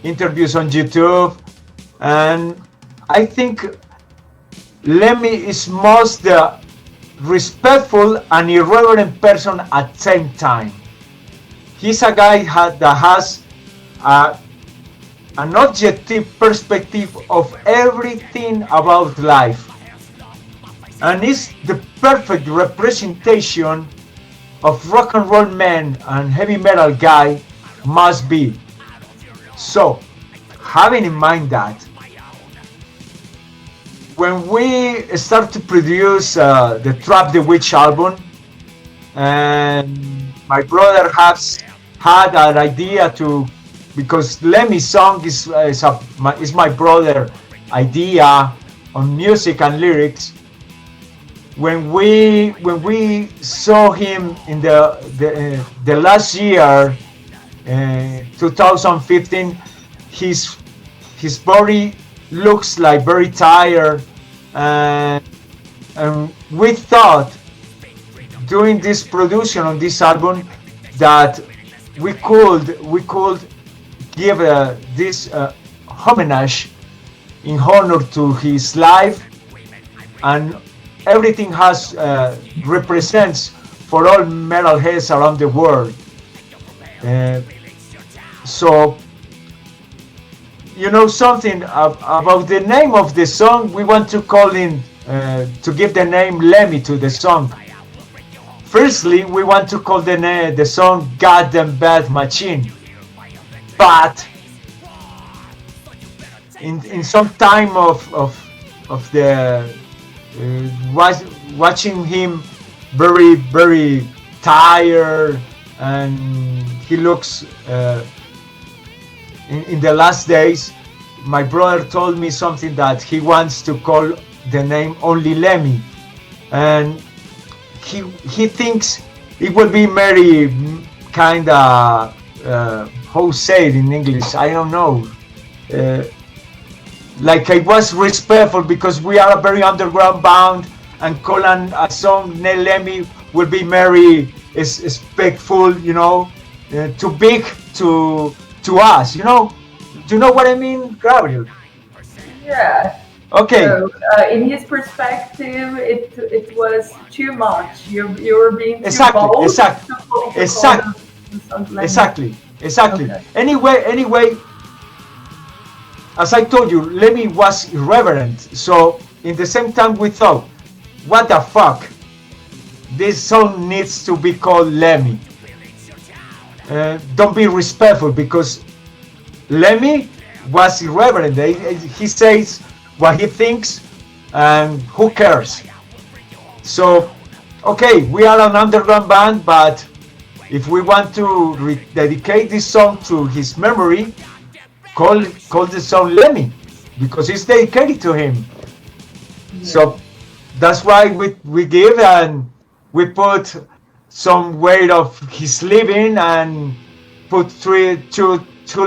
interviews on YouTube, and I think Lemmy is most the respectful and irreverent person at the same time. He's a guy that has an objective perspective of everything about life, and is the perfect representation of rock and roll man and heavy metal guy must be. So, having in mind that, when we start to produce the Trap the Witch album, and my brother has had an idea to, because Lemmy's song is my brother idea on music and lyrics. When we saw him in the last year, 2015, his body looks like very tired, and we thought during this production on this album that we could give this homage in honor to his life, and everything has represents for all metalheads around the world. So you know something about the name of the song? We want to call in, to give the name Lemmy to the song. Firstly, we want to call the song Goddamn Bad Machine. But in some time of the watching him very tired, and he looks in the last days, my brother told me something that he wants to call the name only Lemmy, and he thinks it will be very kinda how say it in English, I don't know, like I was respectful because we are a very underground band, and calling a song Lemmy will be very respectful, you know, too big to us, you know. Do you know what I mean, Gabriel? Yeah. Okay. So, in his perspective, it was too much. You were being too bold. Exactly. Okay. Anyway, as I told you, Lemmy was irreverent. So in the same time, we thought, what the fuck? This song needs to be called Lemmy. Don't be respectful, because Lemmy was irreverent. He says what he thinks, and who cares? So, okay, we are an underground band, but if we want to dedicate this song to his memory, call the song Lemmy, because it's dedicated to him. Yeah. So that's why we give, and we put some weight of his living, and put two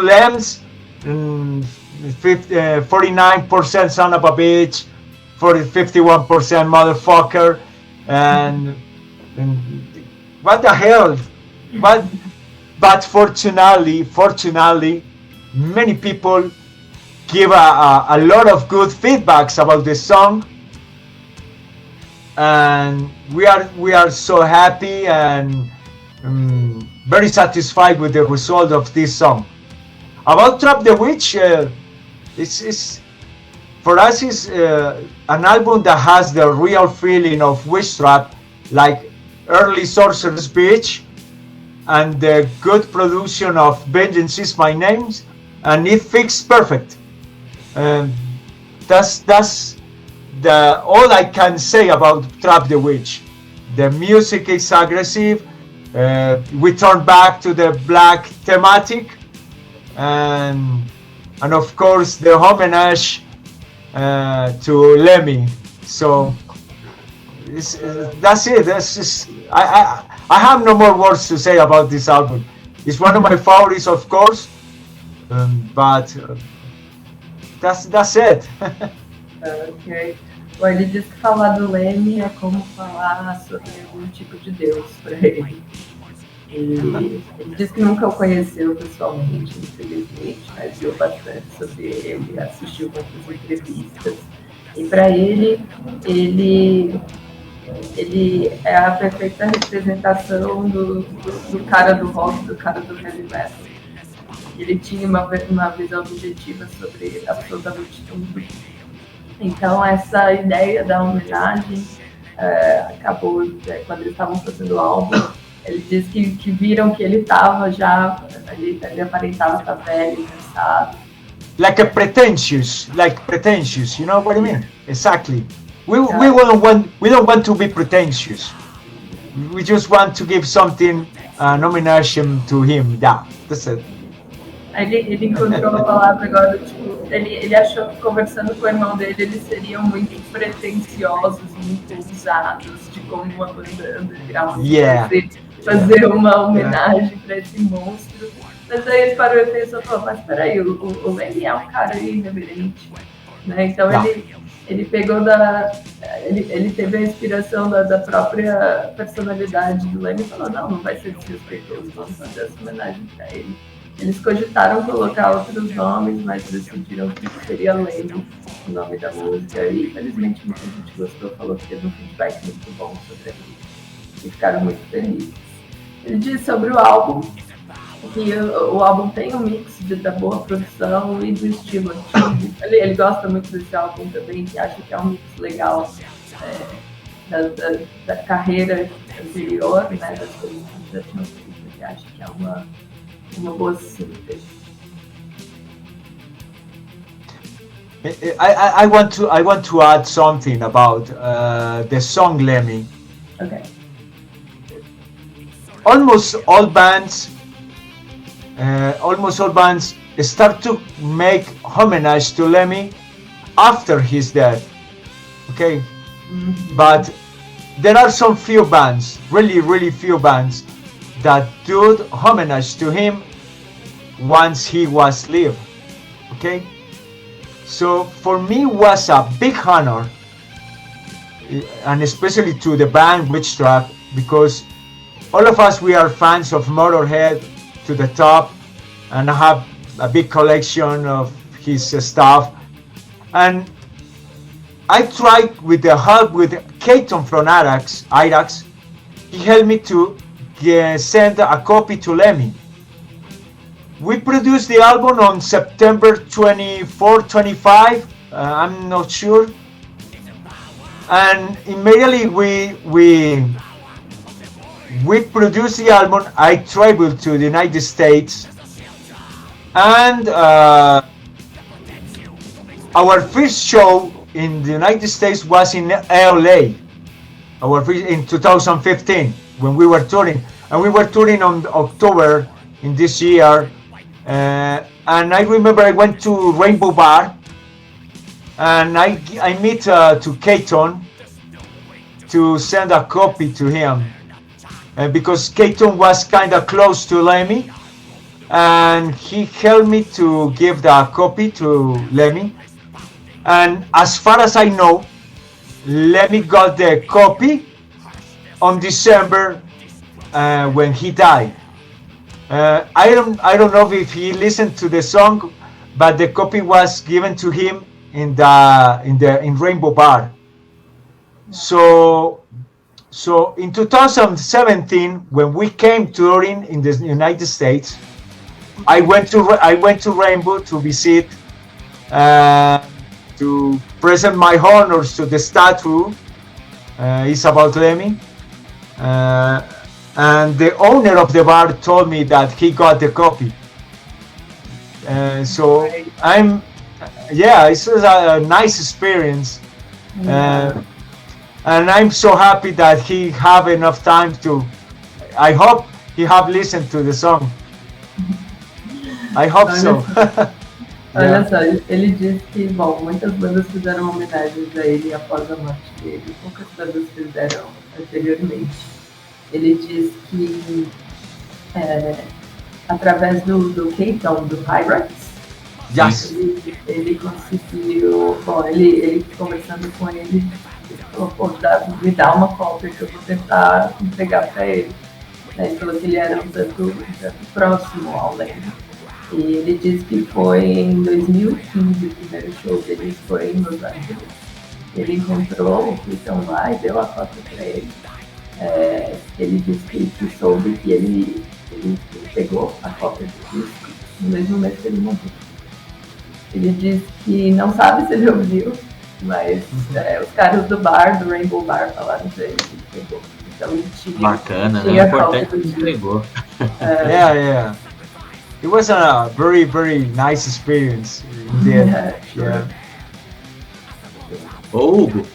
lambs, 49% son of a bitch, 51% motherfucker, and what the hell? But fortunately, many people give a lot of good feedbacks about the song, and we are so happy and very satisfied with the result of this song. About Trap the Witch, it's for us is an album that has the real feeling of Witchtrap, like early Sorcerer's Beach, and the good production of Vengeance Is My Name, and it fits perfect. That's all I can say about Trap the Witch. The music is aggressive. We turn back to the black thematic, and of course the homage to Lemmy. So that's it. That's just, I have no more words to say about this album. It's one of my favorites, of course, but that's it. Ok. Bom, ele diz que falar do Lemmy é como falar sobre algum tipo de Deus para ele. Ele diz que nunca o conheceu pessoalmente, infelizmente, mas viu bastante sobre ele, assistiu muitas entrevistas. E para ele é a perfeita representação do cara do rock, do cara do heavy metal. Ele tinha uma visão objetiva sobre absolutamente tudo. Então, essa ideia da homenagem acabou quando eles estavam fazendo o álbum. Ele diz que viram que ele estava já, ele aparentava estar velho, cansado. Like pretentious, you know what I mean? Exactly. We don't want to be pretentious. We just want to give something, nomination to him. Yeah, that's it. Ele encontrou a palavra agora, tipo, ele achou que conversando com o irmão dele, eles seriam muito pretensiosos, muito ousados de como uma banda underground fazer uma homenagem para esse monstro. Mas aí ele parou e pensou, pô, mas peraí, o Lemmy é um cara irreverente, né? Então ele pegou ele teve a inspiração da própria personalidade do Lemmy e falou, não vai ser desrespeitoso, vamos fazer essa homenagem para ele. Eles cogitaram colocar outros nomes, mas decidiram que seria Lemmy o nome da música. E infelizmente muita gente gostou, falou que teve um feedback muito bom sobre a música. E ficaram muito felizes. Ele diz sobre o álbum que o álbum tem um mix da boa produção e do estilo antigo. Ele gosta muito desse álbum também, que acha que é um mix legal da carreira anterior, né, das coisas que já tinham feito, que acha que é uma boa síntese. I want to add something about the song Lemmy. Okay. Almost all bands start to make homage to Lemmy after his death. Okay, but there are some few bands, really few bands, that do homage to him once he was live. Okay. So for me was a big honor, and especially to the band Witchtrap, because all of us, we are fans of Motorhead to the top, and I have a big collection of his stuff. And I tried with the help with Keaton from Irax. He helped me to send a copy to Lemmy. We produced the album on September 24, 25, I'm not sure. And immediately we produced the album. I traveled to the United States, and our first show in the United States was in LA. In 2015 when we were touring, and we were touring on October in this year. And I remember I went to Rainbow Bar, and I meet to Keaton to send a copy to him, because Keaton was kind of close to Lemmy, and he helped me to give the copy to Lemmy. And as far as I know, Lemmy got the copy on December when he died. I don't know if he listened to the song, but the copy was given to him in Rainbow Bar. So in 2017, when we came touring in the United States, I went to Rainbow to visit, to present my honors to the statue. It's about Lemmy. And the owner of the bar told me that he got the copy. So it was a nice experience. And I'm so happy that he have enough time to, I hope he have listened to the song. I hope so. Olha só, ele disse que, bom, muitas bandas fizeram homenagens a ele após a morte dele, poucas bandas fizeram anteriormente. Ele diz que através do Keaton, do Hyrax, yes. ele conseguiu, bom, ele conversando com ele falou, pô, me dá uma cópia que eu vou tentar entregar para ele. Ele falou que ele era um tanto próximo ao Lemmy. E ele disse que foi em 2015, o primeiro show dele foi em Los Angeles. Ele encontrou o Keaton lá e deu a cópia para ele. Ele disse que soube que ele pegou a cópia do disco no mesmo mês que ele morreu. Ele disse que não sabe se ele ouviu, mas os caras do bar, do Rainbow Bar, falaram pra ele que ele pegou. Então ele tinha. Bacana, né? É importante que ele entregou. Yeah. It was a very, very nice experience. Yeah. Ô, Hugo,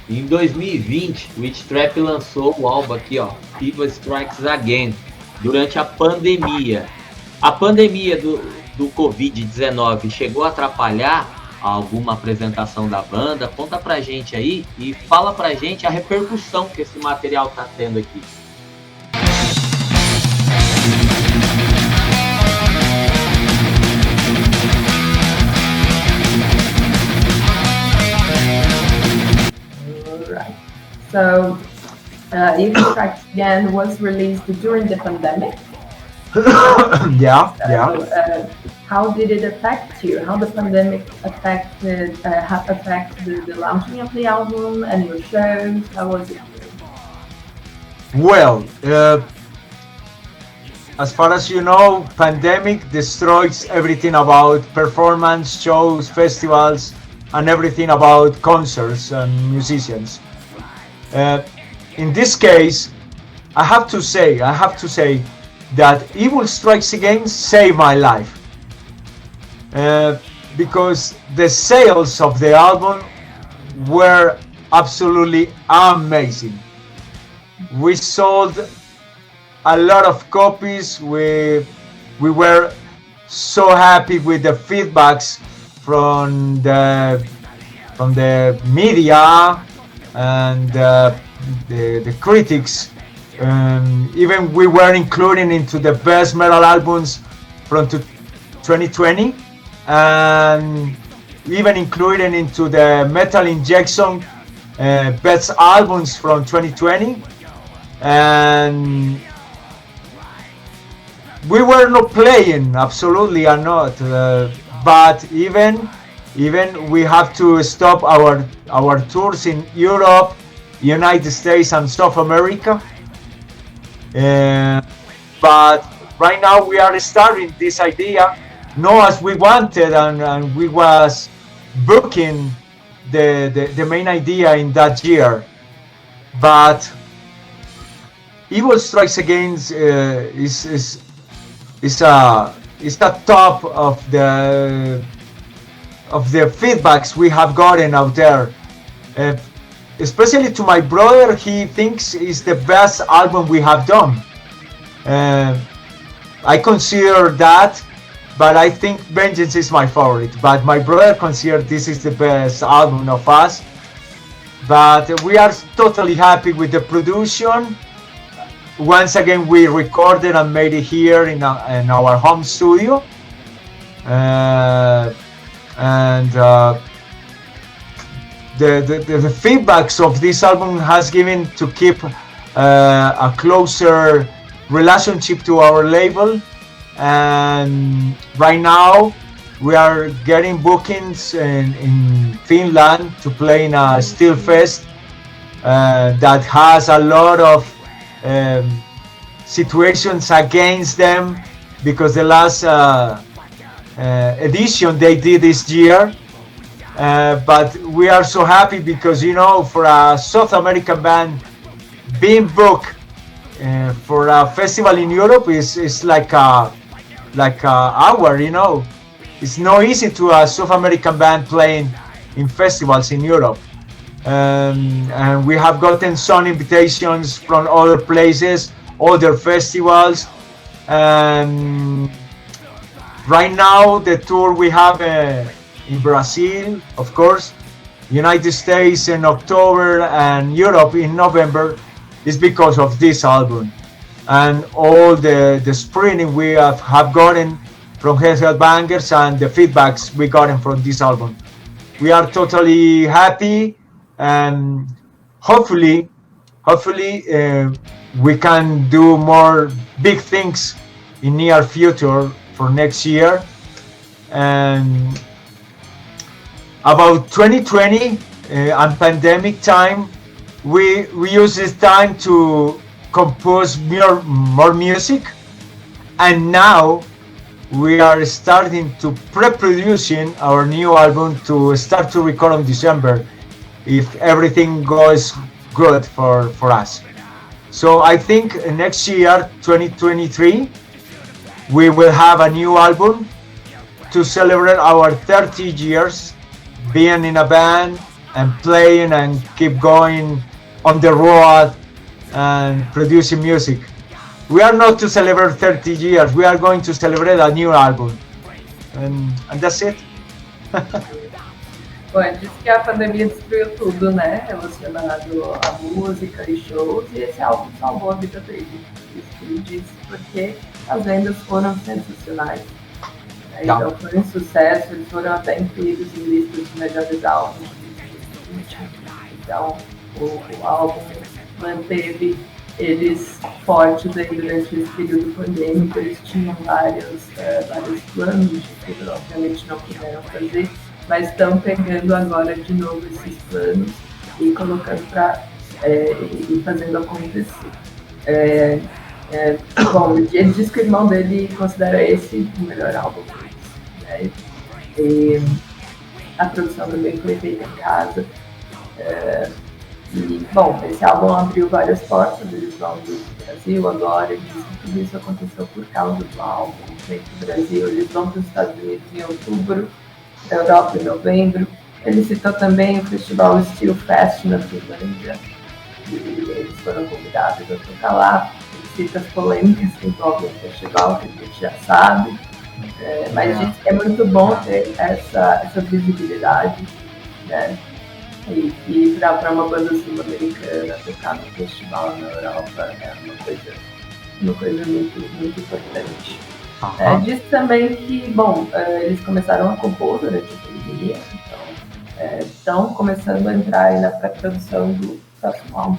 em 2020, o Witchtrap lançou o álbum aqui, ó, Evil Strikes Again, durante a pandemia. A pandemia do Covid-19 chegou a atrapalhar alguma apresentação da banda? Conta pra gente aí e fala pra gente a repercussão que esse material tá tendo aqui. So, Evil Strikes Again was released during the pandemic. Yeah. How did it affect you? How the pandemic affected the launching of the album and your shows? How was it? Well, as far as you know, pandemic destroys everything about performance, shows, festivals, and everything about concerts and musicians. In this case, I have to say that Evil Strikes Again saved my life. Because the sales of the album were absolutely amazing. We sold a lot of copies. We were so happy with the feedbacks from the media and the critics. Even we were included into the best metal albums from 2020, and even included into the Metal Injection best albums from 2020. And we were not playing, absolutely are not, but even we have to stop our tours in Europe, United States and South America. But right now we are starting this idea, not as we wanted, and we was booking the main idea in that year. But Evil Strikes Again is the top of the feedbacks we have gotten out there. Especially to my brother, he thinks it's the best album we have done. I consider that, but I think Vengeance is my favorite. But my brother considers this is the best album of us. But we are totally happy with the production. Once again, we recorded and made it here in our home studio. The feedbacks of this album has given to keep a closer relationship to our label, and right now we are getting bookings in Finland to play in a Steel Fest that has a lot of situations against them, because the last edition they did this year. But we are so happy because, you know, for a South American band being booked for a festival in Europe is like a hour, you know. It's not easy to a South American band playing in festivals in Europe. And we have gotten some invitations from other places, other festivals. And right now the tour we have in Brazil, of course, United States in October, and Europe in November is because of this album and all the screening we have gotten from headbangers and the feedbacks we gotten from this album. We are totally happy, and hopefully we can do more big things in near future for next year. And about 2020 and pandemic time, we use this time to compose more music, and now we are starting to pre-producing our new album to start to record in December if everything goes good for us. So I think next year, 2023, we will have a new album to celebrate our 30 years being in a band and playing and keep going on the road and producing music. We are not to celebrate 30 years, we are going to celebrate a new album. And that's it. Bom, disse que a pandemia destruiu tudo, né, relacionado à música e shows, e esse álbum salvou a vida dele. Isso que ele disse, porque as vendas foram sensacionais. Então foi um sucesso, eles foram até incluídos em listas de melhores álbuns. Então o álbum manteve eles fortes aí durante esse período pandêmico. Eles tinham vários planos de futuro, obviamente não puderam fazer, mas estão pegando agora de novo esses planos e colocando e fazendo acontecer. Bom, ele diz que o irmão dele considera esse o melhor álbum deles, né? E a produção também foi feita em casa. E, bom, esse álbum abriu várias portas, eles vão do Brasil agora, eles dizem que tudo isso aconteceu por causa do álbum, vem do Brasil, eles vão para os Estados Unidos em outubro, da Europa em novembro. Ele citou também o festival Steel Fest na Finlândia, e eles foram convidados a tocar lá. Ele cita as polêmicas que envolvem o festival, que a gente já sabe, mas diz que é muito bom ter essa visibilidade, né? E para uma banda sul-americana tocar no festival na Europa é uma coisa muito, muito importante. Diz também que, bom, eles começaram a compor durante a pandemia, então estão começando a entrar aí na pré-produção do próximo álbum,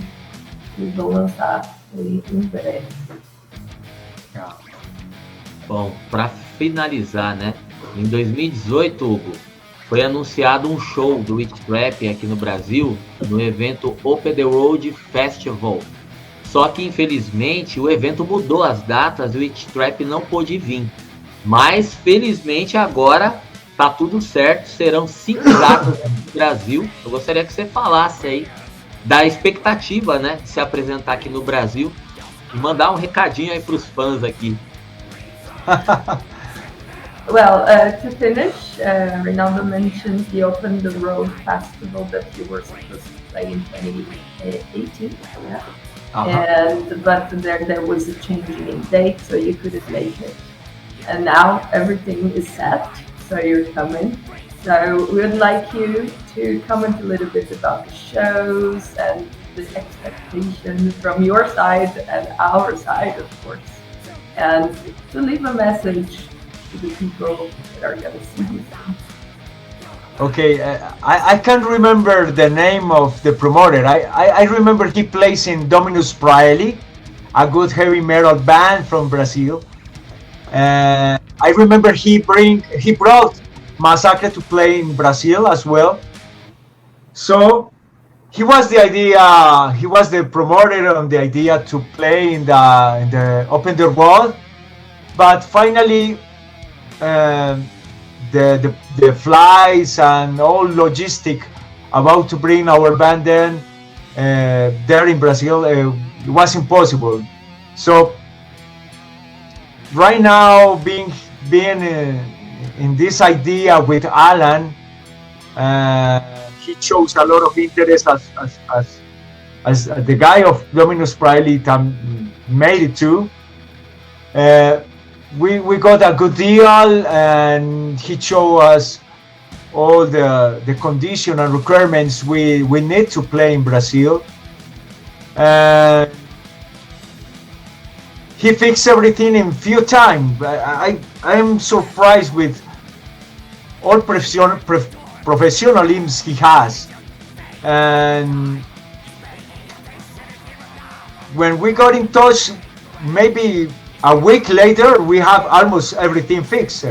que eles vão lançar em breve. Bom, para finalizar, né? Em 2018, Hugo, foi anunciado um show do Witchtrap aqui no Brasil, no evento Open the Road Festival. Só que, infelizmente, o evento mudou as datas e o Witchtrap não pôde vir. Mas, felizmente, agora tá tudo certo. Serão 5 datas no Brasil. Eu gostaria que você falasse aí da expectativa, né, de se apresentar aqui no Brasil e mandar um recadinho aí pros fãs aqui. Well, to finish, Rinaldo mentioned the Open the Road Festival that you were supposed to play in 2018, yeah? But there was a change in date, so you couldn't make it. And now everything is set, so you're coming. So we'd like you to comment a little bit about the shows and the expectations from your side and our side, of course, and to leave a message to the people that are going to see you. Okay, I can't remember the name of the promoter. I remember he plays in Dominus Praeli, a good heavy metal band from Brazil. I remember he brought Massacre to play in Brazil as well. So he was the promoter of the idea to play in the Open the World, but finally the flights and all logistic about to bring our band there in Brazil, it was impossible. So right now being in this idea with Alan, he shows a lot of interest as the guy of Dominus Praeli made it too. We got a good deal, and he showed us all the conditions and requirements we need to play in Brazil. He fixed everything in few time. I am surprised with all professionalism he has. And when we got in touch, maybe a week later, we have almost everything fixed.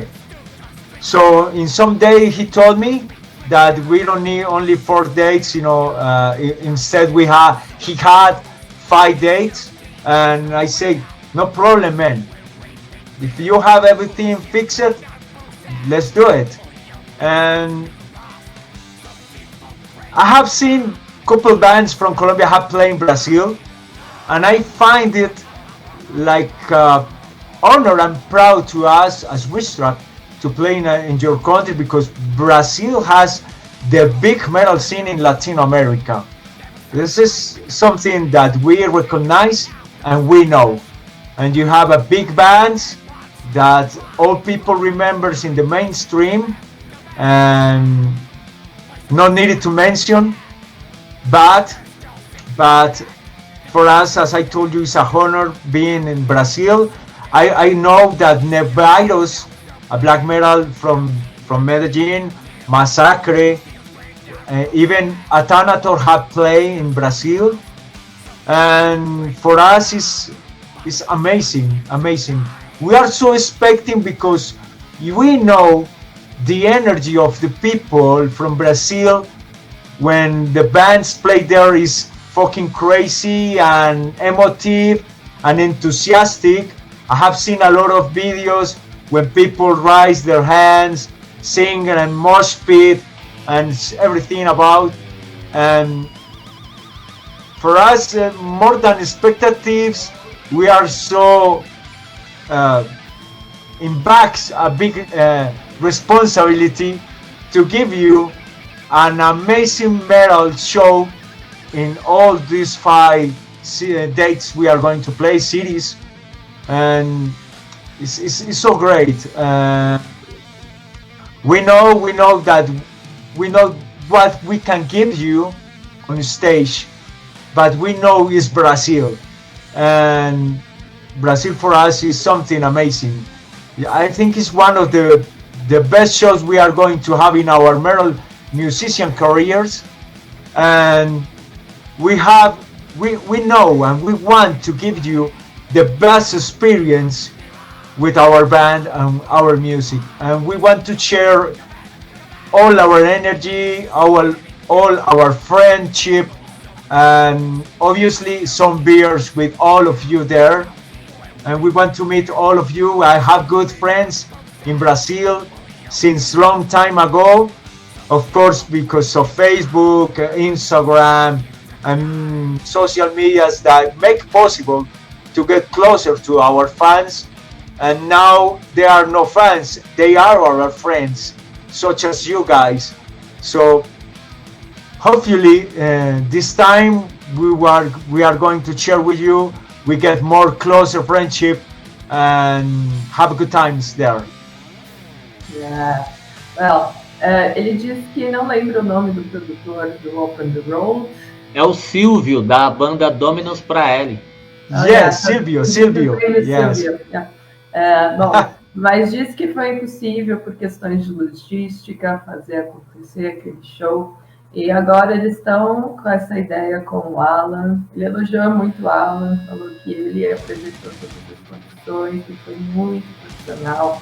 So in some day he told me that we don't need only 4 dates, instead he had 5 dates, and I say, no problem, man. If you have everything fixed, let's do it. And I have seen a couple bands from Colombia have played in Brazil, and I find it like honor and proud to us as Witchtrap to play in your country, because Brazil has the big metal scene in Latin America. This is something that we recognize and we know. And you have a big band that all people remembers in the mainstream, and not needed to mention, but for us, as I told you, it's a honor being in Brazil. I know that Nevirus, a black metal from Medellin, Massacre, even Athanator have played in Brazil, and for us it's amazing. We are so expecting, because we know the energy of the people from Brazil when the bands play there is fucking crazy and emotive, and enthusiastic. I have seen a lot of videos when people raise their hands, sing and mosh pit and everything about. And for us, more than expectatives, we are so in backs a big responsibility to give you an amazing metal show in all these 5 dates we are going to play, cities, and it's so great. We know what we can give you on stage, but we know it's Brazil, and Brazil for us is something amazing. I think it's one of the best shows we are going to have in our metal musician careers, and we know and we want to give you the best experience with our band and our music, and we want to share all our energy, all our friendship, and obviously some beers with all of you there. And we want to meet all of you. I have good friends in Brazil since long time ago, of course, because of Facebook, Instagram, and social medias that make possible to get closer to our fans. And now they are no fans, they are our friends, such as you guys. So hopefully this time we are going to share with you. We get more closer friendship and have good times there. Yeah. Well, ele disse que não lembra o nome do produtor do Open the Road. É o Silvio, da banda Dominus pra L. Yes, Silvio. Yes. Yeah. Bom, mas disse que foi impossível por questões de logística fazer acontecer aquele show. E agora eles estão com essa ideia com o Alan. Ele elogiou muito o Alan, falou que ele apresentou todas as condições, que foi muito profissional.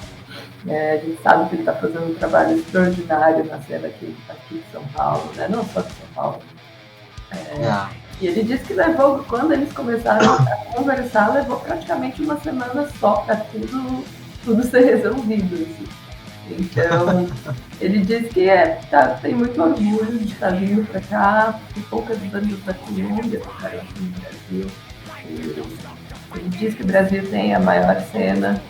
A gente sabe que ele está fazendo um trabalho extraordinário na cena aqui de São Paulo, né? Não só de São Paulo. E ele disse que levou, quando eles começaram a conversar, levou praticamente uma semana só para tudo ser resolvido. Assim. Então, ele disse que tem muito orgulho de estar vindo para cá, tem poucas bandas da Colômbia tocaram aqui no Brasil. Ele disse que o Brasil tem a maior cena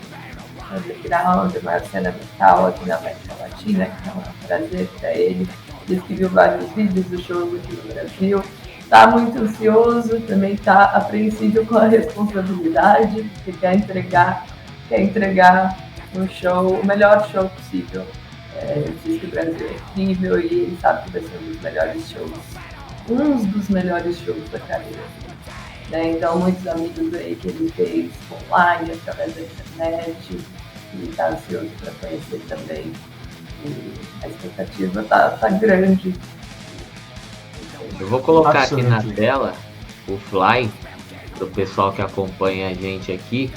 underground, a maior cena metal aqui na América Latina, que é um prazer para ele. Disse que viu vários vídeos do show aqui no Brasil. Está muito ansioso, também está apreensível com a responsabilidade, porque quer entregar um show, o melhor show possível. Ele diz que o Brasil é incrível e ele sabe que vai ser um dos melhores shows da carreira. Né? Então, muitos amigos aí que ele fez online, através da internet, e está ansioso para conhecer também. E a expectativa tá grande. Eu vou colocar aqui na tela o fly para o pessoal que acompanha a gente aqui,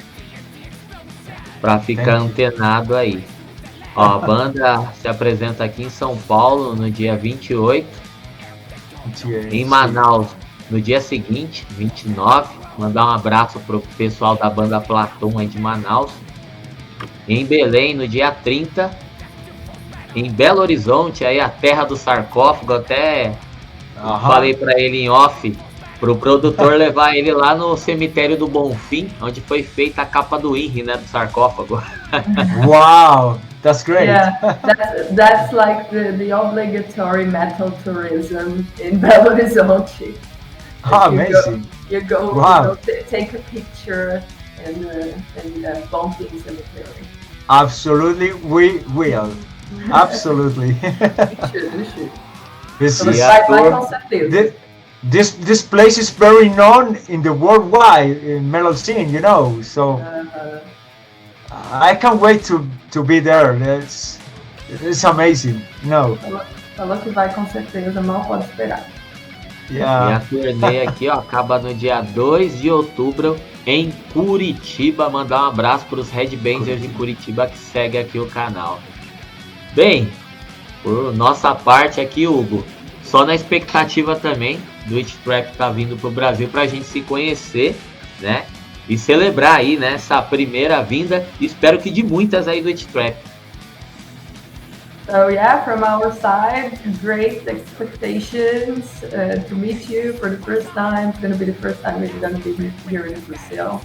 para ficar antenado aí. Ó, a banda se apresenta aqui em São Paulo no dia 28, em Manaus no dia seguinte, 29. Mandar um abraço pro pessoal da banda Platão aí de Manaus. Em Belém no dia 30. Em Belo Horizonte, aí a terra do sarcófago, até falei para ele em off, pro produtor levar ele lá no cemitério do Bonfim, onde foi feita a capa do INRI, né, do sarcófago. Wow, that's great. Yeah, that's like the obligatory metal tourism in Belo Horizonte. Amazing. You go take a picture in Bonfim Cemetery. Absolutely, we will. Absolutely. We should. Vai com certeza. This place is very known in the worldwide metal scene, you know. So I can't wait to be there. It's amazing. No. Falou que vai com certeza, mal pode esperar. Yeah. E a turnê aqui, ó, acaba no dia 2 de outubro em Curitiba. Mandar um abraço para os headbangers de Curitiba que seguem aqui o canal. Bem, por nossa parte aqui, Hugo, só na expectativa também do Witchtrap tá vindo pro Brasil pra gente se conhecer, né? e celebrar aí, né, essa primeira vinda, espero que de muitas aí do Witchtrap. So yeah, from our side, great expectations to meet you for the first time. It's going to be the first time we're going to be here in Brazil.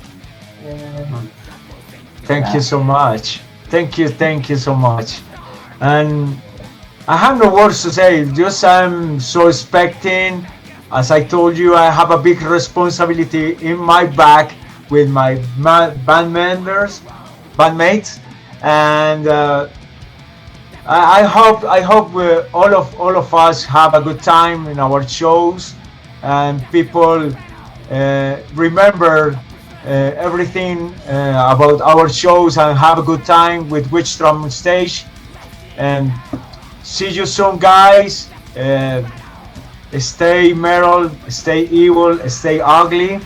Thank you so much. Thank you so much. And I have no words to say, just I'm so expecting. As I told you, I have a big responsibility in my back with my bandmates, and I hope all of us have a good time in our shows, and people remember everything about our shows and have a good time with Witchtrap on stage. And see you soon, guys. Stay metal, stay evil, stay ugly,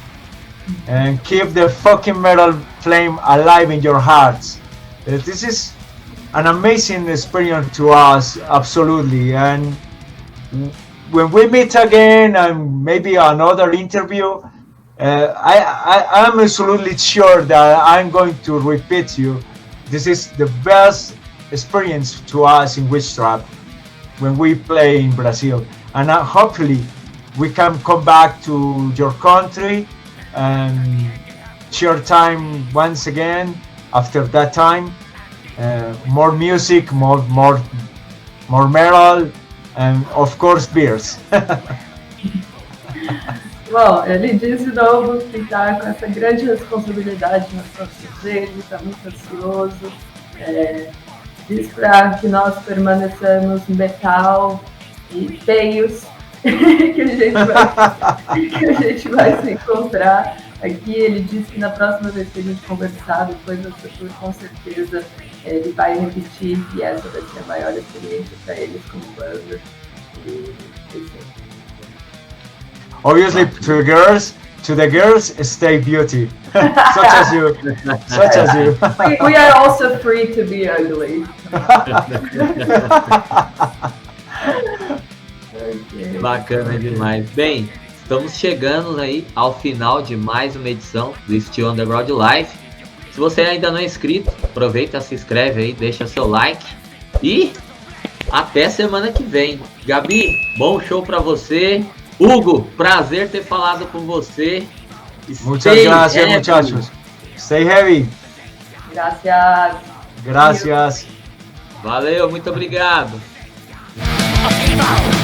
and keep the fucking metal flame alive in your hearts. This is an amazing experience to us, absolutely. And when we meet again and maybe another interview, I'm absolutely sure that I'm going to repeat you. This is the best experience to us in Witchtrap when we play in Brazil. And hopefully we can come back to your country and share time once again after that time. More music, more metal, and of course beers. Bom, ele diz de novo que está com essa grande responsabilidade nas costas dele, está muito ansioso. Diz para que nós permaneçamos metal e feios, que a gente vai se encontrar aqui. Ele disse que na próxima vez que a gente conversar, depois da tour, com certeza ele vai repetir que essa vai ser a maior experiência para eles como banda. Obviously, to the girls, stay beauty, such as you. We are also free to be ugly. Okay. Bacana demais. Bem, estamos chegando aí ao final de mais uma edição do Steel Underground Live. Se você ainda não é inscrito, aproveita, se inscreve aí, deixa seu like e até semana que vem. Gabi, bom show pra você. Hugo, prazer ter falado com você. Muchas gracias, muchachos. Stay heavy. Gracias. Gracias. Valeu, muito obrigado. Evil.